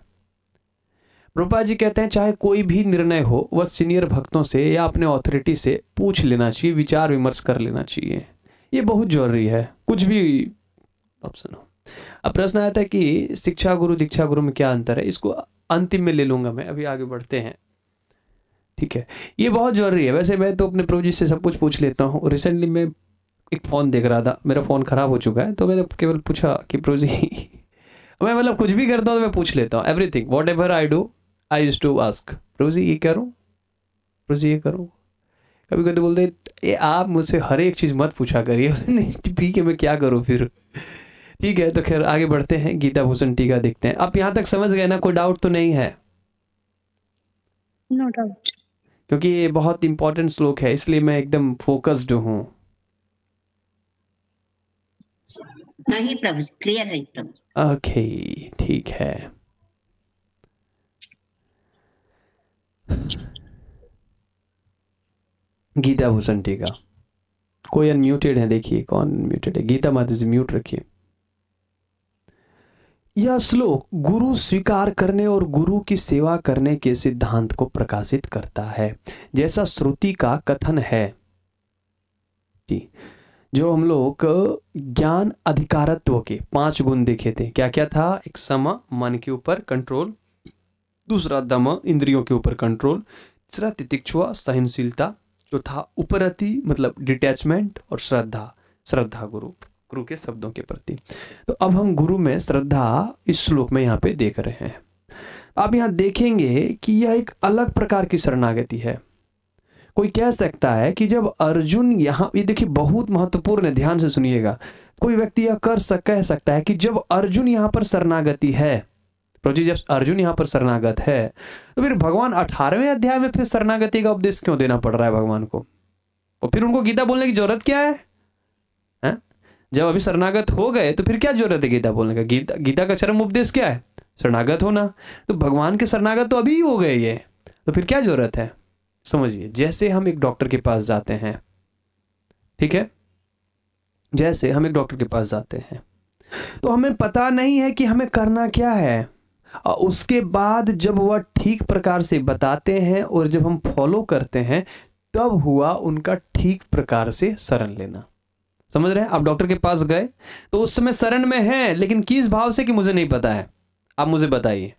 प्रभुपाद जी कहते हैं चाहे कोई भी निर्णय हो, वह सीनियर भक्तों से या अपने अथॉरिटी से पूछ लेना चाहिए, विचार विमर्श कर लेना चाहिए। ये बहुत जरूरी है, कुछ भी ऑप्शन हो। अब प्रश्न आता है कि शिक्षा गुरु दीक्षा गुरु में क्या अंतर है? इसको अंतिम में ले लूंगा मैं, अभी आगे बढ़ते हैं, ठीक है। ये बहुत जरूरी है। वैसे मैं तो अपने प्रभु जी से सब कुछ पूछ लेता हूँ। रिसेंटली मैं एक फ़ोन देख रहा था, मेरा फ़ोन ख़राब हो चुका है, तो मैंने केवल पूछा कि प्रभु जी मैं मतलब कुछ भी करता हूँ तो मैं पूछ लेता हूँ, everything whatever I do I used to ask, Prabhu ji ये करूँ, प्रभु जी ये करूँ। कभी कभी बोलते ये आप मुझसे हर एक चीज़ मत पूछा करिए, नहीं पी के मैं क्या करूँ फिर, ठीक है। तो खैर आगे बढ़ते हैं, गीता भूषण टीका देखते हैं। आप यहाँ तक समझ गए ना? कोई डाउट तो नहीं है? नो डाउट, क्योंकि ये बहुत इंपॉर्टेंट श्लोक है, इसलिए मैं एकदम फोकस्ड हूँ। नहीं प्रभु, क्लियर है प्रभु। ओके, ठीक है। गीता भूषण टीका, कोई अनम्यूटेड है? देखिए कौन म्यूटेड है? गीता माता जी म्यूट रखिए। यह श्लोक गुरु स्वीकार करने और गुरु की सेवा करने के सिद्धांत को प्रकाशित करता है, जैसा श्रुति का कथन है जी। जो हम लोग ज्ञान अधिकारत्व के 5 गुण देखे थे, क्या क्या था? एक सम, मन के ऊपर कंट्रोल, दूसरा दम, इंद्रियों के ऊपर कंट्रोल, तीसरा तितिक्षुआ, सहनशीलता, चौथा उपरति मतलब डिटैचमेंट, और श्रद्धा गुरु के शब्दों के प्रति। तो अब हम गुरु में श्रद्धा इस श्लोक में यहाँ पे देख रहे हैं। आप यहाँ देखेंगे कि यह एक अलग प्रकार की शरणागति है। कोई कह सकता है कि जब अर्जुन यहाँ, ये देखिए बहुत महत्वपूर्ण है, ध्यान से सुनिएगा। कोई व्यक्ति यह कह सकता है कि जब अर्जुन यहाँ पर शरणागति है, प्रभु जी जब अर्जुन यहाँ पर शरणागत है, तो फिर भगवान 18वें अध्याय में फिर शरणागति का उपदेश क्यों देना पड़ रहा है भगवान को? और फिर उनको गीता बोलने की जरूरत क्या है? जब अभी शरणागत हो गए तो फिर क्या जरूरत है गीता बोलने का? गीता का चरम उपदेश क्या है? शरणागत होना। तो भगवान के शरणागत तो अभी ही हो गए ये, तो फिर क्या जरूरत है? समझिए, जैसे हम एक डॉक्टर के पास जाते हैं, ठीक है, जैसे हम एक डॉक्टर के पास जाते हैं तो हमें पता नहीं है कि हमें करना क्या है, और उसके बाद जब वह ठीक प्रकार से बताते हैं और जब हम फॉलो करते हैं, तब हुआ उनका ठीक प्रकार से शरण लेना। समझ रहे हैं? आप डॉक्टर के पास गए तो उस समय शरण में हैं, लेकिन किस भाव से कि मुझे नहीं पता है, आप मुझे बताइए,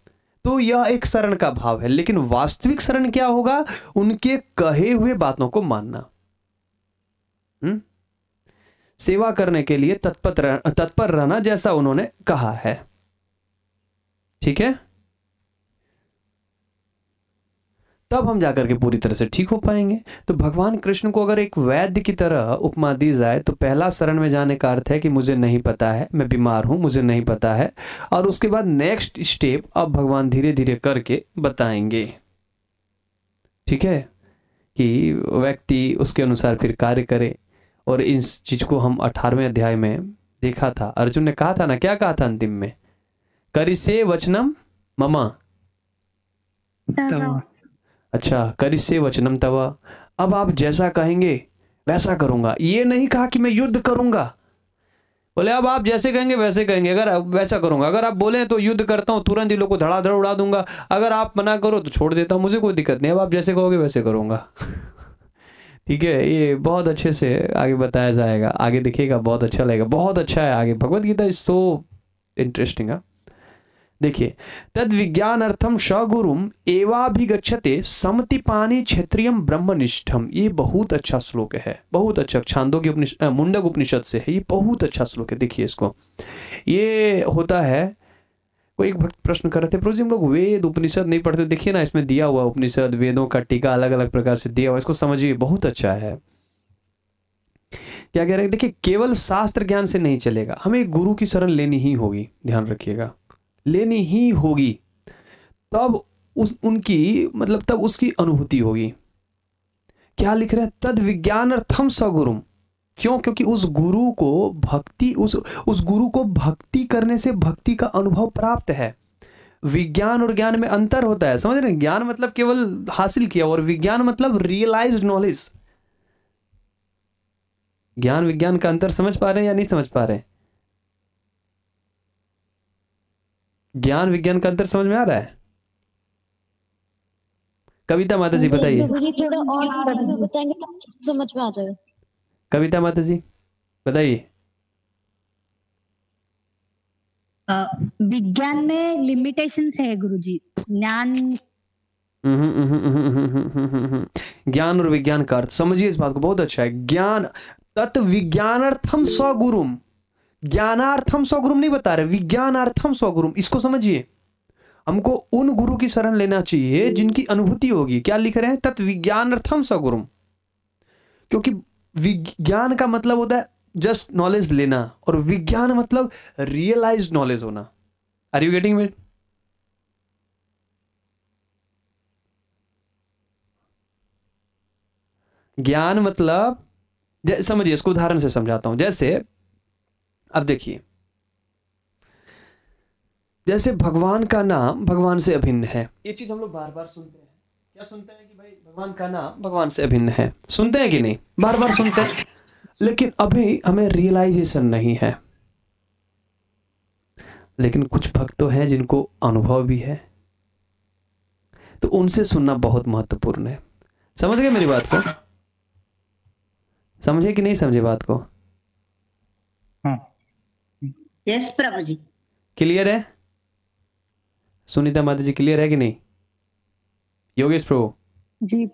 तो यह एक शरण का भाव है। लेकिन वास्तविक शरण क्या होगा? उनके कहे हुए बातों को मानना, सेवा करने के लिए तत्पर रहना, जैसा उन्होंने कहा है, ठीक है। तब हम जाकर के पूरी तरह से ठीक हो पाएंगे। तो भगवान कृष्ण को अगर एक वैद्य की तरह उपमा दी जाए, तो पहला शरण में जाने का अर्थ है कि मुझे नहीं पता है, मैं बीमार हूं, मुझे नहीं पता है, और उसके बाद नेक्स्ट स्टेप अब भगवान धीरे धीरे करके बताएंगे, ठीक है, कि व्यक्ति उसके अनुसार फिर कार्य करे। और इस चीज को हम 18वें अध्याय में देखा था। अर्जुन ने कहा था ना, क्या कहा था अंतिम में? करिसे वचनम ममा, तव। अच्छा, करिष्ये वचनम तव। अब आप जैसा कहेंगे वैसा करूंगा। ये नहीं कहा कि मैं युद्ध करूंगा, बोले अब आप जैसे कहेंगे वैसे कहेंगे, अगर वैसा करूंगा। अगर आप बोले तो युद्ध करता हूँ, तुरंत ही लोग को धड़ाधड़ उड़ा दूंगा। अगर आप मना करो तो छोड़ देता हूँ, मुझे कोई दिक्कत नहीं। अब आप जैसे कहोगे वैसे करूंगा। ठीक है, ये बहुत अच्छे से आगे बताया जाएगा, आगे दिखेगा, बहुत अच्छा लगेगा, बहुत अच्छा है आगे। Bhagavad Gita is so interesting. देखिए, तद विज्ञानार्थम सगुरुम एवाभिगच्छते समतिपानि क्षत्रियम ब्रह्मनिष्ठम। ये बहुत अच्छा श्लोक है, बहुत अच्छा। छांदोग्य उपनिषद, मुंडक उपनिषद से है, ये बहुत अच्छा श्लोक है। देखिए इसको, ये होता है, कोई एक भक्त प्रश्न कर रहे थे, प्रभु जी हम लोग वेद उपनिषद नहीं पढ़ते। देखिए ना, इसमें दिया हुआ उपनिषद वेदों का टीका अलग अलग प्रकार से दिया हुआ, इसको समझिए, बहुत अच्छा है। क्या कह रहे हैं, देखिए केवल शास्त्र ज्ञान से नहीं चलेगा, हमें गुरु की शरण लेनी ही होगी, ध्यान रखिएगा, लेनी ही होगी। तब उनकी मतलब तब उसकी अनुभूति होगी। क्या लिख रहे हैं, तद विज्ञानार्थम सगुरुम। क्यों? क्योंकि उस गुरु को भक्ति, उस गुरु को भक्ति करने से भक्ति का अनुभव प्राप्त है। विज्ञान और ज्ञान में अंतर होता है, समझ रहे हैं? ज्ञान मतलब केवल हासिल किया, और विज्ञान मतलब रियलाइज्ड नॉलेज। ज्ञान विज्ञान का अंतर समझ पा रहे हैं या नहीं समझ पा रहे हैं? ज्ञान विज्ञान का अंतर समझ में आ रहा है? कविता माता जी बताइए। थोड़ा और बताएंगे तो अच्छे से समझ में आ जाएगा। कविता माता जी बताइए। विज्ञान में लिमिटेशंस है गुरुजी, ज्ञान ज्ञान और विज्ञान का अर्थ समझिए, इस बात को बहुत अच्छा है। ज्ञान तत् विज्ञानार्थम स्वगुरुम, ज्ञानार्थम स्वगुरुम नहीं बता रहे, विज्ञानार्थम स्वगुरुम, इसको समझिए। हमको उन गुरु की शरण लेना चाहिए जिनकी अनुभूति होगी। क्या लिख रहे हैं, तत् विज्ञानार्थम स्वगुरुम, क्योंकि विज्ञान का मतलब होता है जस्ट नॉलेज लेना, और विज्ञान मतलब रियलाइज्ड नॉलेज होना। Are you getting it? ज्ञान मतलब समझिए, इसको उदाहरण से समझाता हूं। जैसे अब देखिए, जैसे भगवान का नाम भगवान से अभिन्न है, ये चीज हम लोग बार बार सुनते हैं। क्या सुनते हैं कि भाई भगवान का नाम भगवान से अभिन्न है, सुनते हैं कि नहीं? बार बार सुनते हैं, लेकिन अभी हमें रियलाइजेशन नहीं है। लेकिन कुछ भक्त तो हैं जिनको अनुभव भी है, तो उनसे सुनना बहुत महत्वपूर्ण है। समझ गए मेरी बात को? समझे कि नहीं समझे बात को? यस प्रभु जी। क्लियर है? सुनीता माता जी क्लियर है कि नहीं? योगेश प्रभु जी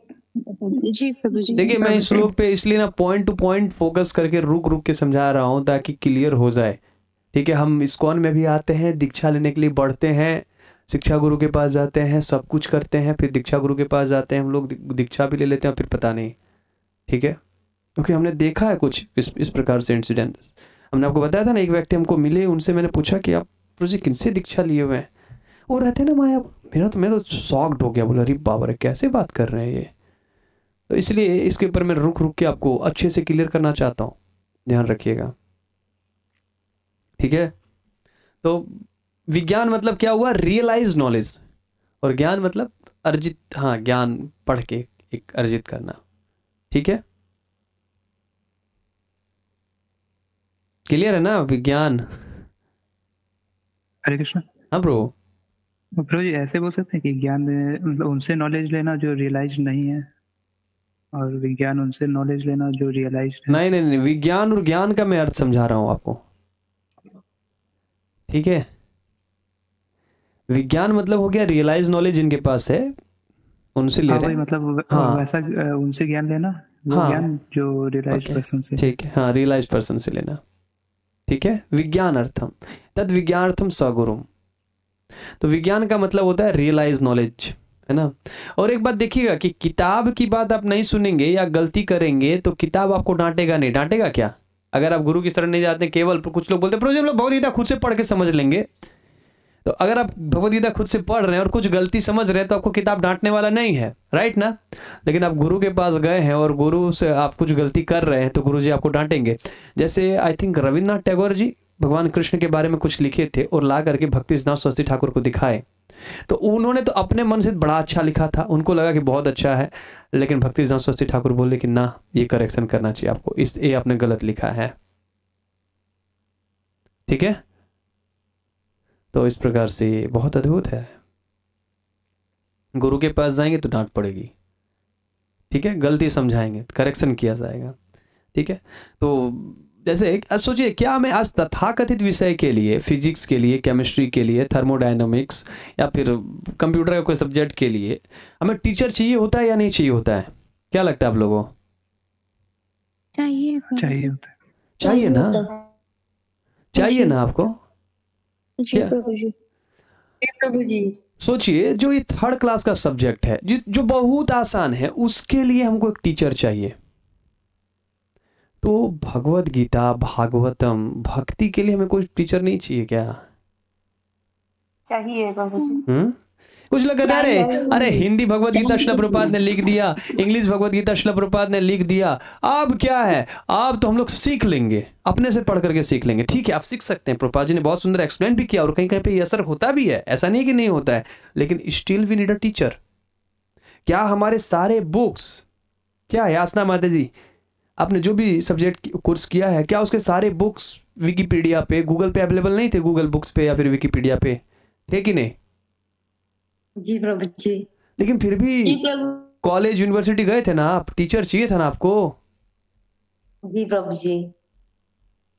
जी प्रभु जी। देखिए, मैं इस श्लोक पे इसलिए ना पॉइंट टू पॉइंट फोकस करके रुक रुक के समझा रहा हूं ताकि क्लियर हो जाए। ठीक है, हम इस्कॉन में भी आते हैं, दीक्षा लेने के लिए बढ़ते हैं, शिक्षा गुरु के पास जाते हैं, सब कुछ करते हैं, फिर दीक्षा गुरु के पास जाते हैं, हम लोग दीक्षा भी ले लेते हैं, फिर पता नहीं। ठीक है, क्योंकि हमने देखा है कुछ इस प्रकार से इंसिडेंट। हमने आपको बताया था ना, एक व्यक्ति हमको मिले, उनसे मैंने पूछा कि आप प्रभु जी किनसे दीक्षा लिए हुए हैं? वो रहते ना माया, मैं तो शॉक्ड हो गया, बोला अरे बाबा रे कैसे बात कर रहे हैं ये। तो इसलिए इसके ऊपर मैं रुक रुक के आपको अच्छे से क्लियर करना चाहता हूँ, ध्यान रखिएगा। ठीक है, तो विज्ञान मतलब क्या हुआ, रियलाइज नॉलेज, और ज्ञान मतलब अर्जित, हाँ ज्ञान पढ़ के एक अर्जित करना। ठीक है, क्लियर है ना? विज्ञान। हरे कृष्ण। हाँ ब्रो। प्रभु जी ऐसे बोल सकते हैं कि ज्ञान मतलब उनसे नॉलेज लेना जो रियलाइज नहीं है, और विज्ञान उनसे नॉलेज लेना जो रियलाइज है। नहीं नहीं नहीं, विज्ञान और ज्ञान का मैं अर्थ समझा रहा हूं आपको। ठीक है, विज्ञान मतलब हो गया रियलाइज नॉलेज जिनके पास है, उनसे ले रहे हैं। मतलब हाँ, वैसा उनसे ज्ञान लेना, वो हाँ, ज्ञान जो रियलाइज पर्सन से। ठीक है, हाँ रियलाइज पर्सन से लेना। ठीक है, विज्ञान अर्थम तद विज्ञानार्थम सगुरुम। तो विज्ञान का मतलब होता है रियलाइज नॉलेज, है ना। और एक बात देखिएगा कि किताब की बात आप नहीं सुनेंगे या गलती करेंगे तो किताब आपको डांटेगा नहीं। डांटेगा क्या? अगर आप गुरु की शरण नहीं जाते, केवल कुछ लोग बोलते हैं हम लोग भगवद गीता खुद से पढ़ के समझ लेंगे। तो अगर आप भगवद गीता खुद से पढ़ रहे हैं और कुछ गलती समझ रहे हैं तो आपको किताब डांटने वाला नहीं है, राइट ना। लेकिन आप गुरु के पास गए हैं और गुरु से आप कुछ गलती कर रहे हैं तो गुरु जी आपको डांटेंगे। जैसे आई थिंक रविन्द्रनाथ टैगोर जी भगवान कृष्ण के बारे में कुछ लिखे थे और ला करके भक्ति सिद्धांत सरस्वती ठाकुर को दिखाए, तो उन्होंने तो अपने मन से बड़ा अच्छा लिखा था, उनको लगा कि बहुत अच्छा है, लेकिन भक्ति सिद्धांत सरस्वती ठाकुर बोले कि ना, ये करेक्शन करना चाहिए आपको, ये आपने गलत लिखा है। ठीक है, तो इस प्रकार से बहुत अद्भुत है। गुरु के पास जाएंगे तो डांट पड़ेगी, ठीक है, गलती समझाएंगे, करेक्शन किया जाएगा। ठीक है, तो जैसे अब सोचिए, क्या मैं आज तथाकथित विषय के लिए, फिजिक्स के लिए, केमिस्ट्री के लिए, थर्मोडायनामिक्स या फिर कंप्यूटर का कोई सब्जेक्ट के लिए हमें टीचर चाहिए होता है या नहीं चाहिए होता है? क्या लगता है आप लोगों? चाहिए होता है। चाहिए ना, चाहिए ना आपको? जी प्रभु जी। सोचिए, जो ये 3rd क्लास का सब्जेक्ट है, जो बहुत आसान है, उसके लिए हमको एक टीचर चाहिए। तो भगवत गीता, भागवतम, भक्ति के लिए हमें कोई टीचर नहीं चाहिए क्या? चाहिए प्रभु जी। कुछ लोग कहते हैं अरे हिंदी भगवत गीता श्रील प्रभुपाद ने लिख दिया, इंग्लिश भगवत गीता श्रील प्रभुपाद ने लिख दिया, अब क्या है, अब तो हम लोग सीख लेंगे, अपने से पढ़ करके सीख लेंगे। ठीक है, आप सीख सकते हैं, प्रभुपाद जी ने बहुत सुंदर एक्सप्लेन भी किया और कहीं कहीं पे ये असर होता भी है, ऐसा नहीं कि नहीं होता है, लेकिन still we need a teacher. क्या हमारे सारे बुक्स, क्या यासना माता जी, आपने जो भी सब्जेक्ट कोर्स किया है, क्या उसके सारे बुक्स विकिपीडिया पे, गूगल पे अवेलेबल नहीं थे? गूगल बुक्स पे या फिर विकिपीडिया पे थे कि नहीं? जी प्रभु जी। लेकिन फिर भी कॉलेज यूनिवर्सिटी गए थे ना आप, टीचर चाहिए था ना आपको? जी प्रभु जी,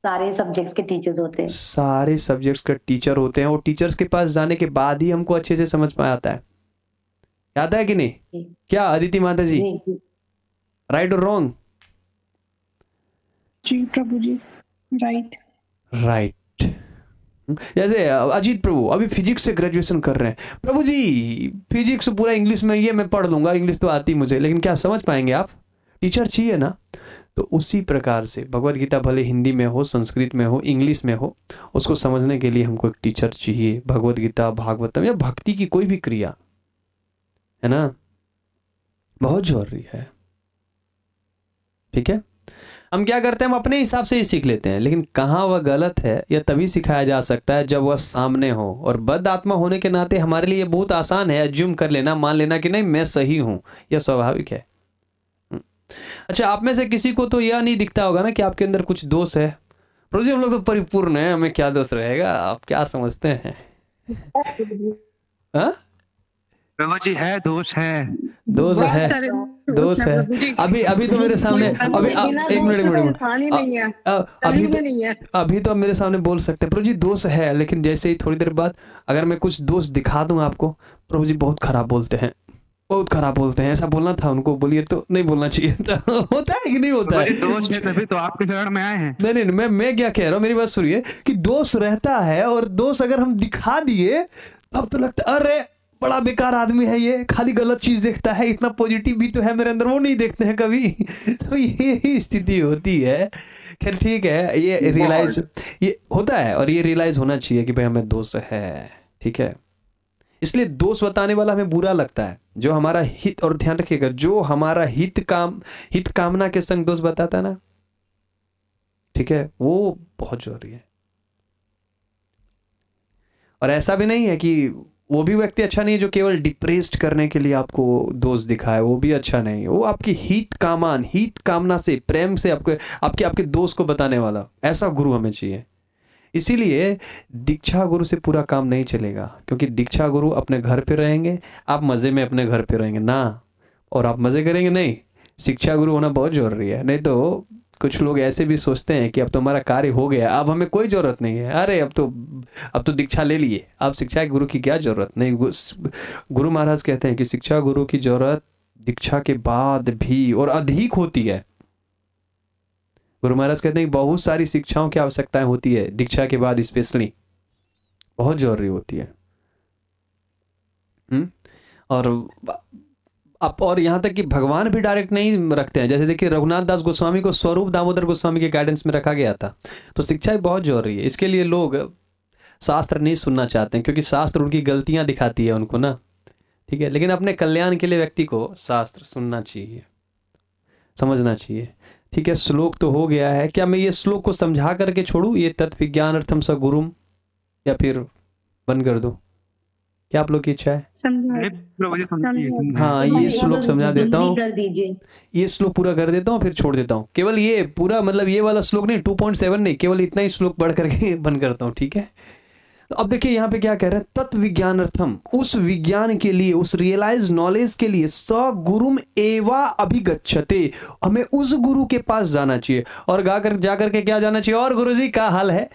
सारे सब्जेक्ट्स के टीचर्स होते हैं। सारे सब्जेक्ट्स के टीचर होते हैं, और टीचर्स के पास जाने के बाद ही हमको अच्छे से समझ में आता है। आता है कि नहीं? क्या अदिति माता जी, राइट और रॉन्ग? जी प्रभु जी, राइट। जैसे अजीत प्रभु अभी फिजिक्स से ग्रेजुएशन कर रहे हैं, प्रभु जी फिजिक्स पूरा इंग्लिश में, ये मैं पढ़ लूंगा, इंग्लिश तो आती मुझे, लेकिन क्या समझ पाएंगे आप? टीचर चाहिए ना। तो उसी प्रकार से भगवत गीता भले हिंदी में हो, संस्कृत में हो, इंग्लिश में हो, उसको समझने के लिए हमको एक टीचर चाहिए। भगवत गीता, भागवतम या भक्ति की कोई भी क्रिया है ना, बहुत जरूरी है। ठीक है, हम क्या करते हैं, हम अपने हिसाब से ही सीख लेते हैं, लेकिन कहाँ वह गलत है यह तभी सिखाया जा सकता है जब वह सामने हो। और बद आत्मा होने के नाते हमारे लिए बहुत आसान है अज्यूम कर लेना, मान लेना कि नहीं मैं सही हूं, यह स्वाभाविक है। अच्छा, आप में से किसी को तो यह नहीं दिखता होगा ना कि आपके अंदर कुछ दोष है? प्रभु जी हम लोग तो परिपूर्ण है, हमें क्या दोष रहेगा, आप क्या समझते हैं? प्रभु जी है, दोष है, दोष है। अभी तो मेरे सामने, अभी तो मेरे सामने बोल सकते हैं प्रभु जी दोष है, लेकिन जैसे ही थोड़ी देर बाद अगर मैं कुछ दोष दिखा दूं आपको, प्रभु जी बहुत खराब बोलते हैं, बहुत खराब बोलते हैं, ऐसा बोलना था उनको, बोलिए तो नहीं बोलना चाहिए था। होता है कि नहीं होता है? दोष है तभी तो आपके शरण में आए हैं। नहीं, मैं क्या कह रहा हूँ, मेरी बात सुनिए, कि दोष रहता है, और दोष अगर हम दिखा दिए तब तो लगता है अरे बड़ा बेकार आदमी है ये, खाली गलत चीज देखता है, इतना पॉजिटिव भी तो है मेरे अंदर, वो नहीं देखते हैं कभी। तो यही स्थिति होती है। खैर ठीक है, ये रियलाइज ये होता है, और ये रियलाइज होना चाहिए कि भाई हमें दोष है। ठीक है, इसलिए दोष बताने वाला हमें बुरा लगता है, जो हमारा हित, और ध्यान रखिएगा, जो हमारा हित कामना के संग दोष बताता है ना, ठीक है, वो बहुत जरूरी है। और ऐसा भी नहीं है कि वो भी व्यक्ति अच्छा नहीं है जो केवल डिप्रेस्ड करने के लिए आपको दोष दिखाए, वो भी अच्छा नहीं है। वो आपकी हित कामना से, प्रेम से आपके दोष को बताने वाला ऐसा गुरु हमें चाहिए। इसीलिए दीक्षा गुरु से पूरा काम नहीं चलेगा, क्योंकि दीक्षा गुरु अपने घर पे रहेंगे, आप मजे में अपने घर पे रहेंगे ना, और आप मजे करेंगे नहीं। शिक्षा गुरु होना बहुत जरूरी है, नहीं तो कुछ लोग ऐसे भी सोचते हैं कि अब तो हमारा कार्य हो गया, अब हमें कोई जरूरत नहीं है, अरे अब तो दीक्षा ले लिए, अब शिक्षा गुरु की क्या जरूरत नहीं। गुरु महाराज कहते हैं कि शिक्षा गुरु की जरूरत दीक्षा के बाद भी और अधिक होती है। गुरु महाराज कहते हैं कि बहुत सारी शिक्षाओं की आवश्यकताएं होती है, दीक्षा के बाद स्पेशली बहुत जरूरी होती है। और यहाँ तक कि भगवान भी डायरेक्ट नहीं रखते हैं। जैसे देखिए रघुनाथ दास गोस्वामी को स्वरूप दामोदर गोस्वामी के गाइडेंस में रखा गया था। तो शिक्षा भी बहुत जरूरी है। इसके लिए लोग शास्त्र नहीं सुनना चाहते हैं, क्योंकि शास्त्र उनकी गलतियां दिखाती है उनको ना, ठीक है। लेकिन अपने कल्याण के लिए व्यक्ति को शास्त्र सुनना चाहिए, समझना चाहिए, ठीक है, श्लोक तो हो गया है। क्या मैं ये श्लोक को समझा करके छोड़ूं, ये तत्विज्ञानार्थम स गुरुम, या फिर बंद कर दूं? क्या आप लोग की इच्छा है? हाँ, ये श्लोक समझा देता हूँ, ये श्लोक पूरा कर देता हूँ, फिर छोड़ देता हूँ। केवल ये पूरा मतलब ये वाला श्लोक नहीं, 2.7 नहीं, केवल इतना ही श्लोक पढ़ करके बंद करता हूँ। ठीक है, तो अब देखिए यहाँ पे क्या कह रहे हैं, तत्व विज्ञानार्थम, उस विज्ञान के लिए, उस रियलाइज नॉलेज के लिए, स गुरुम एवा अभिगच्छते, हमें उस गुरु के पास जाना चाहिए। और जाकर के क्या जाना चाहिए? और गुरुजी का हल है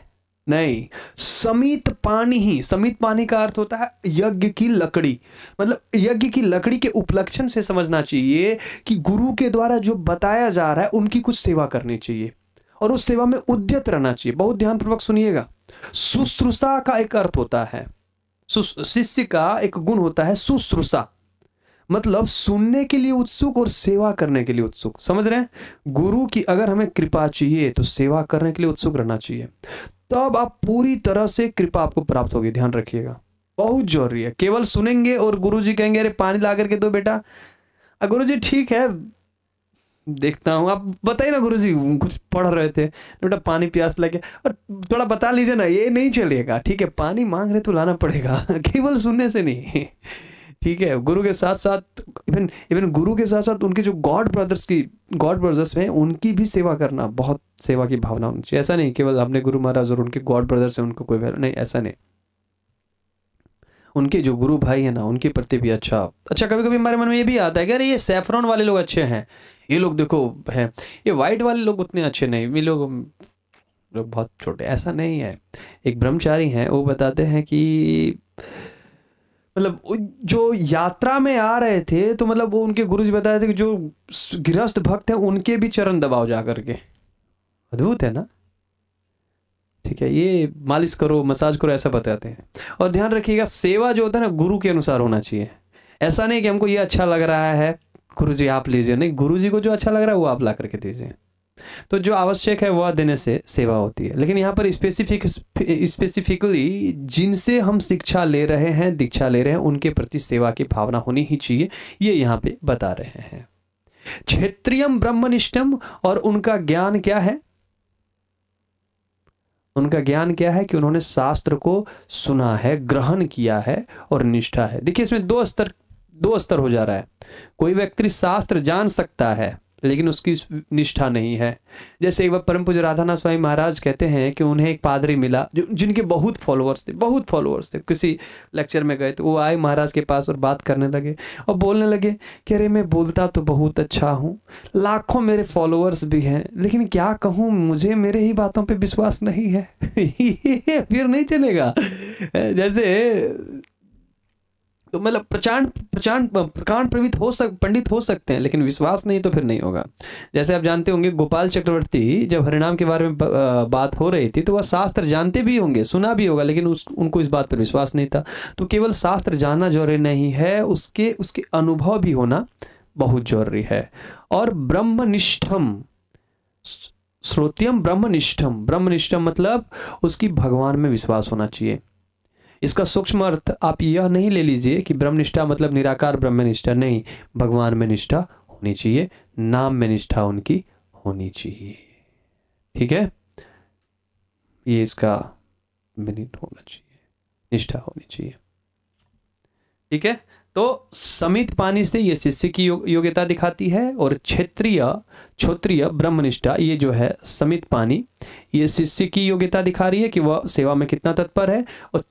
नहीं, समित पानी ही। समित पानी का अर्थ होता है यज्ञ की लकड़ी, मतलब यज्ञ की लकड़ी के उपलक्षण से समझना चाहिए कि गुरु के द्वारा जो बताया जा रहा है उनकी कुछ सेवा करनी चाहिए और उस सेवा में उद्यत रहना चाहिए। बहुत ध्यानपूर्वक सुनिएगा। शुश्रूषा का एक अर्थ होता है, शिष्य का एक गुण होता है शुश्रूषा, मतलब सुनने के लिए उत्सुक और सेवा करने के लिए उत्सुक। समझ रहे हैं? गुरु की अगर हमें कृपा चाहिए तो सेवा करने के लिए उत्सुक रहना चाहिए, तब आप पूरी तरह से कृपा आपको प्राप्त होगी। ध्यान रखिएगा, बहुत जरूरी है। केवल सुनेंगे और गुरुजी कहेंगे अरे पानी ला करके दो बेटा, गुरुजी ठीक है देखता हूँ, आप बताइए ना गुरुजी कुछ पढ़ रहे थे बेटा, पानी प्यास लगे और थोड़ा बता लीजिए ना, ये नहीं चलेगा। ठीक है, पानी मांग रहे तो लाना पड़ेगा, केवल सुनने से नहीं। ठीक है, गुरु के साथ साथ इवन गुरु के साथ साथ उनके जो गॉड ब्रदर्स हैं उनकी भी सेवा करना, बहुत सेवा की भावना होनी चाहिए। ऐसा नहीं केवल अपने गुरु महाराज और उनके गॉड ब्रदर्स हैं उनको कोई वैल्यू नहीं, ऐसा नहीं। उनके जो गुरु भाई है ना उनके प्रति भी अच्छा कभी कभी हमारे मन में ये भी आता है कि अरे ये सैफरॉन वाले लोग अच्छे हैं, ये लोग देखो हैं, ये वाइट वाले लोग उतने अच्छे नहीं, ये लोग बहुत छोटे। ऐसा नहीं है। एक ब्रह्मचारी हैं, वो बताते हैं कि मतलब जो यात्रा में आ रहे थे तो मतलब वो उनके गुरुजी बताए थे कि जो गृहस्थ भक्त हैं उनके भी चरण दबाओ जा करके। अद्भुत है ना? ठीक है, ये मालिश करो, मसाज करो, ऐसा बताते हैं। और ध्यान रखिएगा, सेवा जो होता है ना गुरु के अनुसार होना चाहिए। ऐसा नहीं कि हमको ये अच्छा लग रहा है गुरुजी आप लीजिए, नहीं, गुरुजी को जो अच्छा लग रहा है वो आप ला करके दीजिए। तो जो आवश्यक है वह देने से सेवा होती है। लेकिन यहाँ पर स्पेसिफिकली जिनसे हम शिक्षा ले रहे हैं, दीक्षा ले रहे हैं, उनके प्रति सेवा की भावना होनी ही चाहिए, ये यहाँ पे बता रहे हैं। क्षेत्रियम ब्रह्मनिष्ठम, और उनका ज्ञान क्या है? उनका ज्ञान क्या है कि उन्होंने शास्त्र को सुना है, ग्रहण किया है और निष्ठा है। देखिए इसमें दो स्तर हो जा रहा है। कोई व्यक्ति शास्त्र जान सकता है लेकिन उसकी निष्ठा नहीं है। जैसे एक बार परम पूज्य राधानाथ स्वामी महाराज कहते हैं कि उन्हें एक पादरी मिला जिनके बहुत फॉलोअर्स थे। किसी लेक्चर में गए तो वो आए महाराज के पास और बात करने लगे और बोलने लगे कि अरे मैं बोलता तो बहुत अच्छा हूँ, लाखों मेरे फॉलोअर्स भी हैं, लेकिन क्या कहूँ मुझे मेरे ही बातों पे विश्वास नहीं है। फिर नहीं चलेगा। जैसे तो मतलब प्रकांड पंडित हो सकते हैं लेकिन विश्वास नहीं तो फिर नहीं होगा। जैसे आप जानते होंगे गोपाल चक्रवर्ती जब हरिनाम के बारे में बात हो रही थी तो वह शास्त्र जानते भी होंगे, सुना भी होगा, लेकिन उनको इस बात पर विश्वास नहीं था। तो केवल शास्त्र जानना जरूरी नहीं है, उसके अनुभव भी होना बहुत जरूरी है। और ब्रह्मनिष्ठम, श्रोत्यम ब्रह्मनिष्ठम मतलब उसकी भगवान में विश्वास होना चाहिए। इसका सूक्ष्म अर्थ आप यह नहीं ले लीजिए कि ब्रह्मनिष्ठा मतलब निराकार ब्रह्मनिष्ठा, नहीं, भगवान में निष्ठा होनी चाहिए, नाम में निष्ठा उनकी होनी चाहिए। ठीक है, ये इसका मीनिंग होना चाहिए, निष्ठा होनी चाहिए। ठीक है, तो समित पानी से ये शिष्य की योग्यता दिखाती है और क्षत्रिय ब्रह्मनिष्ठा ये जो है समित पानी ये शिष्य की योग्यता दिखा रही है कि वह सेवा में कितना तत्पर है। और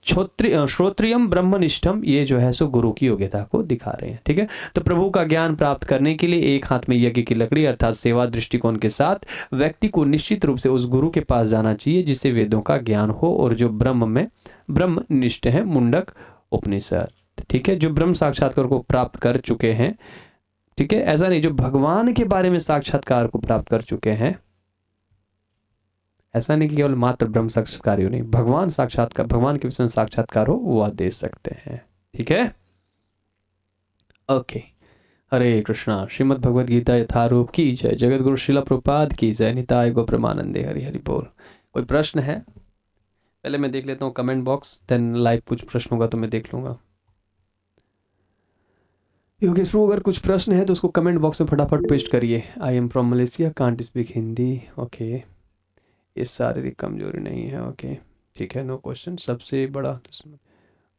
श्रोत्रियम ब्रह्मनिष्ठम ये जो है सो गुरु की योग्यता को दिखा रहे हैं। ठीक है, तो प्रभु का ज्ञान प्राप्त करने के लिए एक हाथ में यज्ञ की लकड़ी अर्थात सेवा दृष्टिकोण के साथ व्यक्ति को निश्चित रूप से उस गुरु के पास जाना चाहिए जिससे वेदों का ज्ञान हो और जो ब्रह्मनिष्ठ है, मुंडक उपनिषद। ठीक है, जो ब्रह्म साक्षात्कार को प्राप्त कर चुके हैं। ठीक है, ऐसा नहीं जो भगवान के बारे में साक्षात्कार को प्राप्त कर चुके हैं, ऐसा नहीं कि केवल मात्र ब्रह्म साक्षात्कार ही नहीं, भगवान के विषय में साक्षात्कार हो वो दे सकते हैं। ठीक है, ओके, हरे कृष्णा। श्रीमद् भगवद गीता यथारूप की जय, जगत गुरु श्रील प्रभुपाद की जय, निताय गो प्रेमानंदे, हरि हरि बोल। कोई प्रश्न है? पहले मैं देख लेता हूँ कमेंट बॉक्स, देन लाइव कुछ प्रश्न होगा तो मैं देख लूंगा। योगेश प्रभु अगर कुछ प्रश्न है तो उसको कमेंट बॉक्स में फटाफट पेस्ट करिए। I am from Malaysia, can't speak Hindi. Okay, ये शारीरिक कमजोरी नहीं है। ओके ठीक है, नो क्वेश्चन। सबसे बड़ा दुश्मन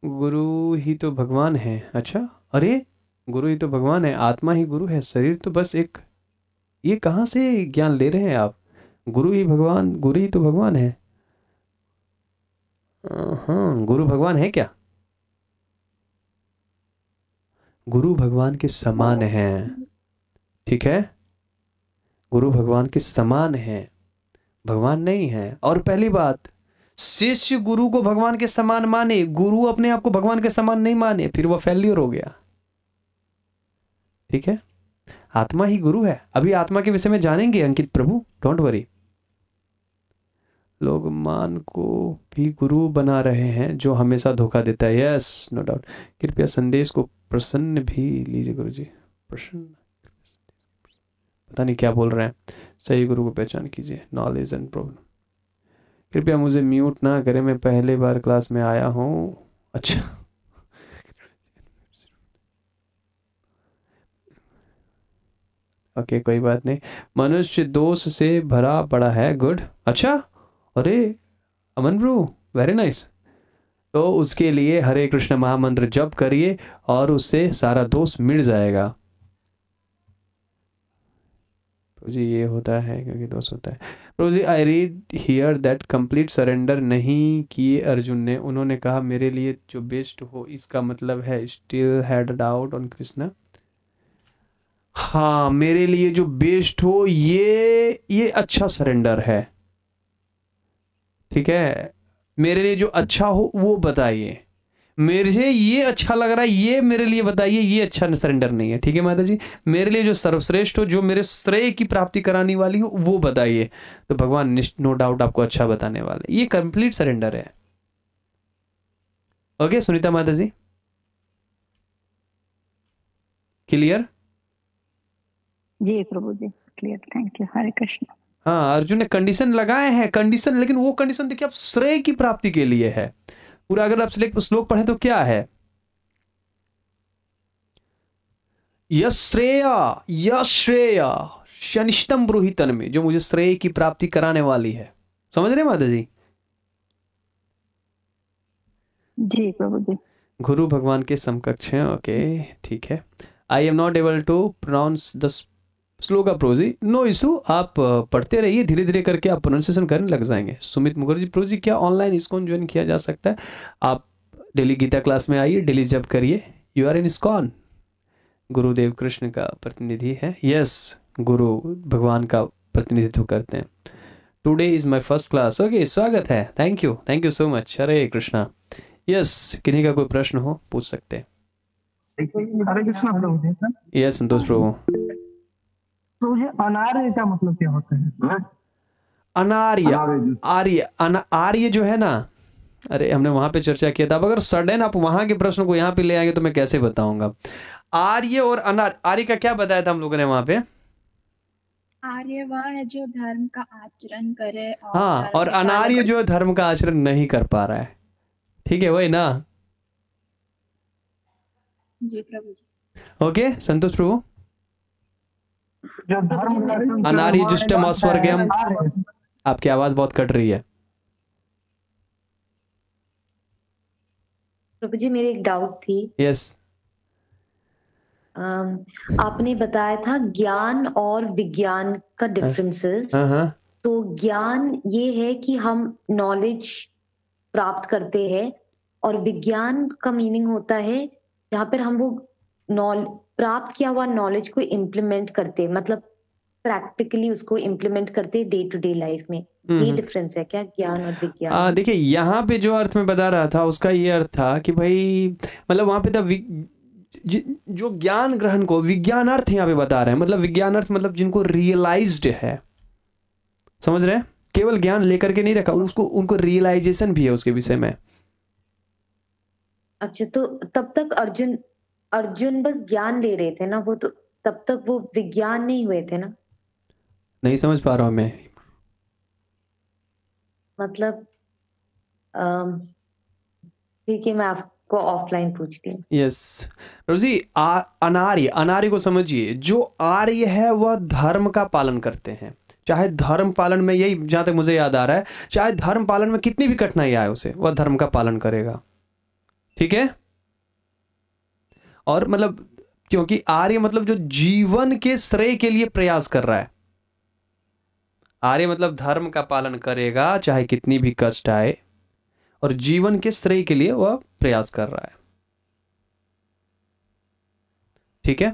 गुरु ही तो भगवान है। अच्छा, अरे गुरु ही तो भगवान है, आत्मा ही गुरु है, शरीर तो बस एक। ये कहाँ से ज्ञान ले रहे हैं आप? गुरु ही भगवान, गुरु ही तो भगवान है। हाँ, गुरु भगवान है क्या? गुरु भगवान के समान हैं, ठीक है, गुरु भगवान के समान हैं, भगवान नहीं है। और पहली बात, शिष्य गुरु को भगवान के समान माने, गुरु अपने आप को भगवान के समान नहीं माने, फिर वह फेल्योर हो गया। ठीक है, आत्मा ही गुरु है। अभी आत्मा के विषय में जानेंगे अंकित प्रभु, डोंट वरी। लोग मान को भी गुरु बना रहे हैं जो हमेशा धोखा देता है। Yes, no doubt. कृपया संदेश को प्रसन्न भी लीजिए गुरु जी। प्रसन्न, पता नहीं क्या बोल रहे हैं। सही गुरु को पहचान कीजिए। Knowledge and problem. कृपया मुझे म्यूट ना करें, मैं पहले बार क्लास में आया हूँ। अच्छा, ओके कोई बात नहीं। मनुष्य दोष से भरा पड़ा है। गुड। अच्छा, अरे अमन ब्रो, वेरी नाइस। तो उसके लिए हरे कृष्ण महामंत्र जप करिए और उससे सारा दोष मिट जाएगा। प्रभु जी ये होता है क्योंकि दोष होता है। Prabhu ji I read here that complete surrender नहीं किए अर्जुन ने। उन्होंने कहा मेरे लिए जो बेस्ट हो, इसका मतलब है still had doubt on Krishna. हाँ, मेरे लिए जो बेस्ट हो, ये अच्छा सरेंडर है। ठीक है, मेरे लिए जो अच्छा हो वो बताइए। मेरे ये अच्छा लग रहा है, ये मेरे लिए बताइए, ये अच्छा सरेंडर नहीं है। ठीक है माता जी, मेरे लिए जो सर्वश्रेष्ठ हो, जो मेरे श्रेय की प्राप्ति कराने वाली हो, वो बताइए। तो भगवान नो डाउट आपको अच्छा बताने वाले। ये कंप्लीट सरेंडर है। ओके सुनीता माता जी, क्लियर? जी Prabhu ji clear, thank you, Hare Krishna. हाँ, अर्जुन ने कंडीशन लगाए हैं, कंडीशन, लेकिन वो कंडीशन देखिए आप श्रेय की प्राप्ति के लिए है पूरा। अगर आप श्लोक पढ़ें तो क्या है? यश्रेय शनिष्ठम ब्रूहितन में, जो मुझे श्रेय की प्राप्ति कराने वाली है। समझ रहे माता जी? जी प्रभु जी। गुरु भगवान के समकक्ष हैं। ओके ठीक है। I am not able to pronounce the shloka prabhu ji. No issue, आप पढ़ते रहिए, धीरे धीरे करके आप प्रोनाउंसिएशन करने लग जाएंगे। सुमित मुखर्जी, प्रभु जी क्या ऑनलाइन इस्कॉन ज्वाइन किया जा सकता है? आप डेली गीता क्लास में आइए, डेली जप करिए। You are in ISKCON. Gurudev Krishna का प्रतिनिधि है। यस, गुरु भगवान का प्रतिनिधित्व करते हैं। Today is my first class. Okay, स्वागत है, thank you so much. Hare Krishna. Yes, किन्हीं का कोई प्रश्न हो पूछ सकते हैं। हरे कृष्णा प्रभु जी। यस संतोष प्रभु। तो ये अनार्य का मतलब क्या होता है? आर्य जो है ना, अरे हमने वहां पे चर्चा किया था। अब अगर सडन आप वहां के प्रश्न को यहाँ पे ले आएंगे तो मैं कैसे बताऊंगा? आर्य और आर्य का क्या बताया था हम लोगों ने वहां पे? आर्य वह है जो धर्म का आचरण करे, और हाँ, और अनार्य जो धर्म का आचरण नहीं कर पा रहा है। ठीक है, वही ना? जी प्रभु जी। ओके संतोष प्रभु। जो धर्म अनार्य जुष्टम अस्वर्गम। आपकी आवाज बहुत कट रही है। प्रभु जी मेरी एक डाउट थी। यस। आपने बताया था ज्ञान और विज्ञान का डिफरेंसेस। तो ज्ञान ये है कि हम नॉलेज प्राप्त करते हैं, और विज्ञान का मीनिंग होता है जहाँ पर हम वो प्राप्त किया हुआ नॉलेज को इम्प्लीमेंट करते, मतलब प्रैक्टिकली उसको इम्प्लीमेंट करते डे टू डे लाइफ में। ये डिफरेंस है क्या ज्ञान और विज्ञान? देखिए यहाँ पे जो अर्थ में बता रहा था उसका ये अर्थ था कि भाई मतलब वहां पे था जो ज्ञान ग्रहण को विज्ञान अर्थ यहाँ पे बता रहे हैं। मतलब विज्ञान अर्थ मतलब जिनको रियलाइज्ड है, समझ रहे हैं? केवल ज्ञान लेकर के नहीं रखा, उसको उनको रियलाइजेशन भी है उसके विषय में। अच्छा, तो तब तक अर्जुन बस ज्ञान ले रहे थे ना, वो तो तब तक वो विज्ञान नहीं हुए थे ना? नहीं समझ पा रहा हूं मैं। मतलब ठीक है, मैं को ऑफलाइन पूछती हूँ। यस प्रभु जी, अनार्य को समझिए। जो आर्य है वह धर्म का पालन करते हैं, चाहे धर्म पालन में, यही जहां तक मुझे याद आ रहा है, चाहे धर्म पालन में कितनी भी कठिनाई आए उसे, वह धर्म का पालन करेगा। ठीक है? और मतलब क्योंकि आर्य मतलब जो जीवन के श्रेय के लिए प्रयास कर रहा है। आर्य मतलब धर्म का पालन करेगा चाहे कितनी भी कष्ट आए, और जीवन के श्रेय के लिए वह प्रयास कर रहा है। ठीक है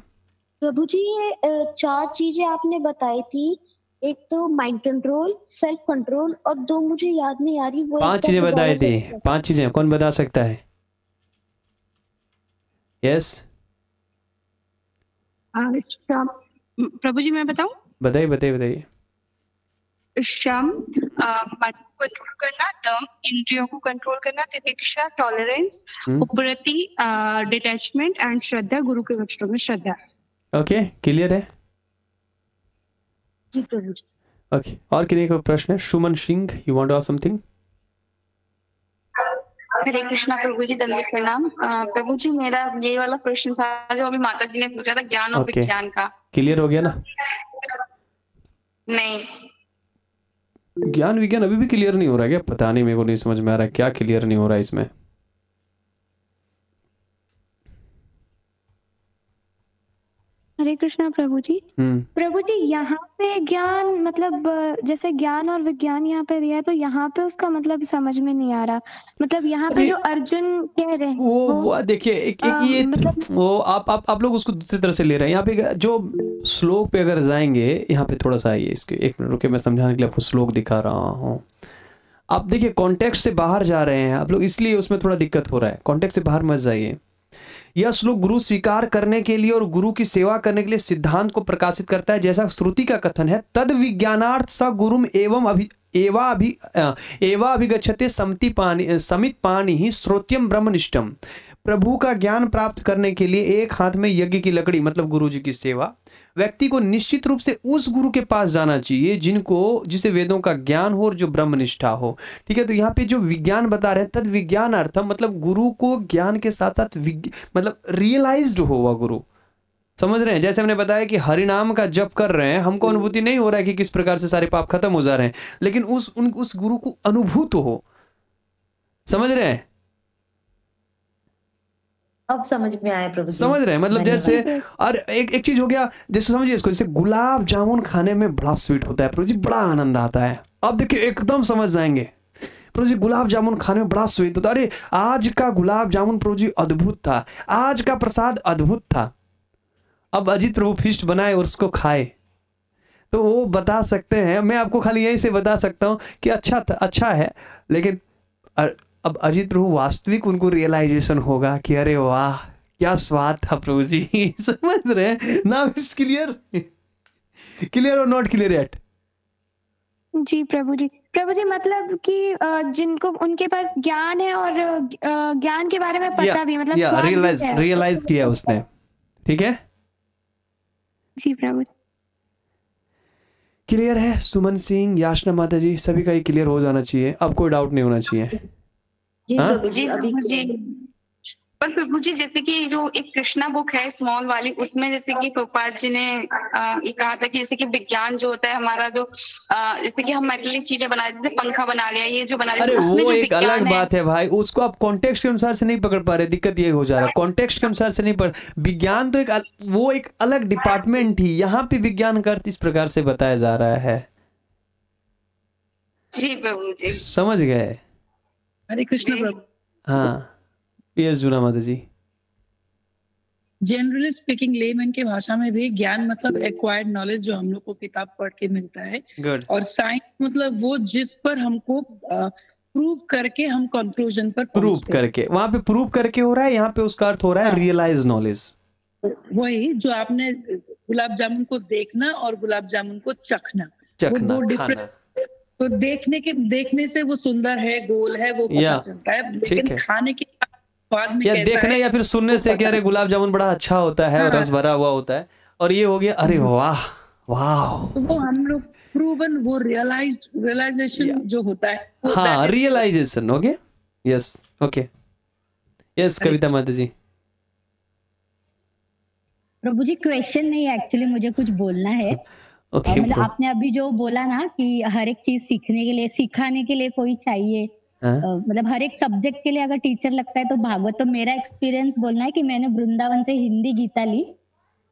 प्रभु जी, ये 4 चीजें आपने बताई थी, एक तो माइंड कंट्रोल, सेल्फ कंट्रोल, और 2 मुझे याद नहीं आ रही। वो 5 चीजें बताई थी। 5 चीजें कौन बता सकता है? यस प्रभु जी मैं बताऊं? बताइए बताइए बताइए। श्रम, मन को कंट्रोल करना, दम, इंद्रियों को कंट्रोल करना, तितिक्षा, टॉलरेंस, उपरति, डिटैचमेंट, एंड श्रद्धा, गुरु के वचनों में श्रद्धा। ओके, क्लियर है? जी प्रभु जी। ओके, और किसी का प्रश्न है? Suman Singh, you want to ask something? Hare Krishna Prabhu ji, दंडवत प्रणाम। प्रभु जी, मेरा ये वाला प्रश्न था जो अभी माता जी ने पूछा था, ज्ञान और विज्ञान का। क्लियर हो गया ना? नहीं, ज्ञान विज्ञान अभी भी क्लियर नहीं हो रहा है क्या? पता नहीं, मेरे को नहीं समझ में आ रहा है क्या क्लियर नहीं हो रहा है इसमें। हरे कृष्णा प्रभु जी। प्रभु जी, यहाँ पे ज्ञान मतलब जैसे ज्ञान और विज्ञान यहाँ पे दिया है, तो यहाँ पे उसका मतलब समझ में नहीं आ रहा। मतलब यहाँ पे जो अर्जुन कह रहे हैं वो देखिए ये मतलब वो आप लोग उसको दूसरी तरह से ले रहे हैं। यहाँ पे जो श्लोक पे अगर जाएंगे, यहाँ पे थोड़ा सा आइए, इसके 1 मिनट रुके, मैं समझाने के लिए आपको श्लोक दिखा रहा हूँ। आप देखिए कॉन्टेक्स्ट से बाहर जा रहे हैं आप लोग, इसलिए उसमें थोड़ा दिक्कत हो रहा है। कॉन्टेक्स्ट से बाहर मत जाइए। यह श्लोक गुरु स्वीकार करने के लिए और गुरु की सेवा करने के लिए सिद्धांत को प्रकाशित करता है। जैसा श्रुति का कथन है, तद विज्ञानार्थ स गुरुम एवा अभिगच्छते समित पानी ही श्रोत्यम ब्रह्मनिष्ठम। प्रभु का ज्ञान प्राप्त करने के लिए एक हाथ में यज्ञ की लकड़ी मतलब गुरु जी की सेवा, व्यक्ति को निश्चित रूप से उस गुरु के पास जाना चाहिए जिसे वेदों का ज्ञान हो और जो ब्रह्मनिष्ठा हो। ठीक है, तो यहाँ पे जो विज्ञान बता रहे हैं, तद विज्ञान अर्थम मतलब गुरु को ज्ञान के साथ साथ मतलब रियलाइज्ड हो वह गुरु। समझ रहे हैं? जैसे हमने बताया कि हरिनाम का जप कर रहे हैं, हमको अनुभूति नहीं हो रहा है कि किस प्रकार से सारे पाप खत्म हो जा रहे हैं, लेकिन उस गुरु को अनुभूत हो। समझ रहे हैं? अब समझ में आया प्रभु जी। समझ रहे हैं? मतलब जैसे और एक चीज हो गया, जैसे समझिए इसको, जैसे गुलाब जामुन खाने में बड़ा स्वीट होता है प्रभु जी, बड़ा आनंद आता है। अब देखिए एकदम समझ जाएंगे प्रभु जी, गुलाब जामुन खाने में बड़ा स्वीट होता है। अरे आज का गुलाब जामुन प्रभु जी अद्भुत था, आज का प्रसाद अद्भुत था। अब अजीत प्रभु फिस्ट बनाए और उसको खाए तो वो बता सकते हैं, मैं आपको खाली यही से बता सकता हूँ कि अच्छा था, अच्छा है, लेकिन अब अजीत प्रभु वास्तविक उनको रियलाइजेशन होगा कि अरे वाह क्या स्वाद था प्रभु जी। समझ रहे हैं ना? इट्स क्लियर, क्लियर और नॉट क्लियर येट? जी प्रभु जी। प्रभु जी मतलब कि जिनको उनके पास ज्ञान है और ज्ञान के बारे में पता भी, मतलब रियलाइज किया उसने। ठीक है जी प्रभु। क्लियर है? सुमन सिंह, याचना माता जी, सभी का ही क्लियर हो जाना चाहिए, अब कोई डाउट नहीं होना चाहिए। जी प्रभु जी। पर प्रभु जी, जैसे कि जो एक कृष्णा बुक है स्मॉल वाली, उसमें जैसे कि प्रभुपाद जी ने ये कहा था कि जैसे कि विज्ञान जो होता है हमारा, जो जैसे कि हम मेटलिक चीजें बना देते, पंखा बना लिया, ये जो बना लिया, अरे उसमें वो जो एक अलग बात है भाई, उसको आप कॉन्टेक्स्ट के अनुसार से नहीं पकड़ पा रहे, दिक्कत ये हो जा रहा है। कॉन्टेक्स्ट के अनुसार से नहीं पकड़, विज्ञान तो एक अलग डिपार्टमेंट ही, यहाँ पे विज्ञान का अर्थ इस प्रकार से बताया जा रहा है। जी प्रभु जी, समझ गए? हरे कृष्ण प्रभु। हाँ यस जुना माता जी। जनरली स्पीकिंग लेमैन के भाषा में भी ज्ञान मतलब एक्वायर्ड नॉलेज जो हम लोग को किताब पढ़ के मिलता है। Good. और साइंस मतलब वो जिस पर हमको प्रूव करके हम कंक्लूजन पर प्रूव करके, वहां पे प्रूव करके हो रहा है, यहाँ पे उसका अर्थ हो रहा है रियलाइज नॉलेज। वही जो आपने गुलाब जामुन को देखना और गुलाब जामुन को चखना, वो दो डिफरेंट। तो देखने से वो सुंदर है, गोल है, वो पता चलता है, लेकिन खाने के बाद में या देखने या फिर सुनने से कि अरे गुलाब जामुन बड़ा अच्छा होता है और रस भरा हुआ होता है, और ये हो गया अरे वाह वाह। तो वो हम लोग प्रूवन, वो रियलाइजेशन जो होता है, हाँ realization. Okay yes okay yes Kavita माता जी। प्रभु जी क्वेश्चन नहीं, एक्चुअली मुझे कुछ बोलना है। Okay, मतलब आपने अभी जो बोला ना कि हर एक चीज सीखने के लिए, सिखाने के लिए कोई चाहिए, मतलब हर एक सब्जेक्ट के लिए अगर टीचर लगता है तो भागवत। तो मेरा एक्सपीरियंस बोलना है कि मैंने वृंदावन से हिंदी गीता ली,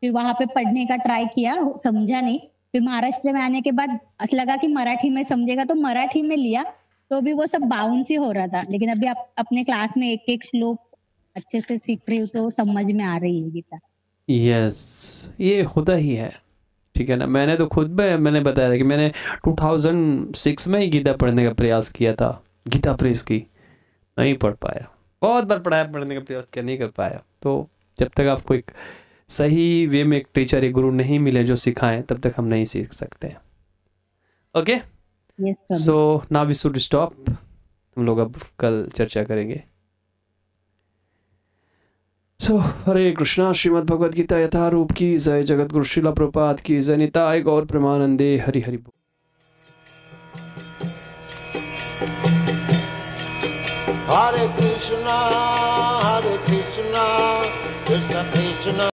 फिर वहां पे पढ़ने का ट्राई किया, समझा नहीं, फिर महाराष्ट्र में आने के बाद लगा कि मराठी में समझेगा तो मराठी में लिया, तो भी वो सब बाउंस ही हो रहा था। लेकिन अभी आप अपने क्लास में एक एक श्लोक अच्छे से सीख रही हो तो समझ में आ रही है गीता। यस ये होता ही है, ठीक है ना। मैंने तो खुद मैंने बताया था कि मैंने 2006 में ही गीता पढ़ने का प्रयास किया था, गीता प्रेस की, नहीं पढ़ पाया, बहुत बार पढ़ने का प्रयास किया, नहीं कर पाया। तो जब तक आपको एक सही वे में एक टीचर, एक गुरु नहीं मिले जो सिखाएं, तब तक हम नहीं सीख सकते हैं। Okay, so now we should stop. हम लोग अब कल चर्चा करेंगे। सो हरे कृष्णा। श्रीमद् भगवद गीता यथारूप की जय। जगत गुरु श्रील प्रभुपाद की जय। निताय गौर प्रेमानंदे। हरि हरि बोल। हरे कृष्णा कृष्ण कृष्ण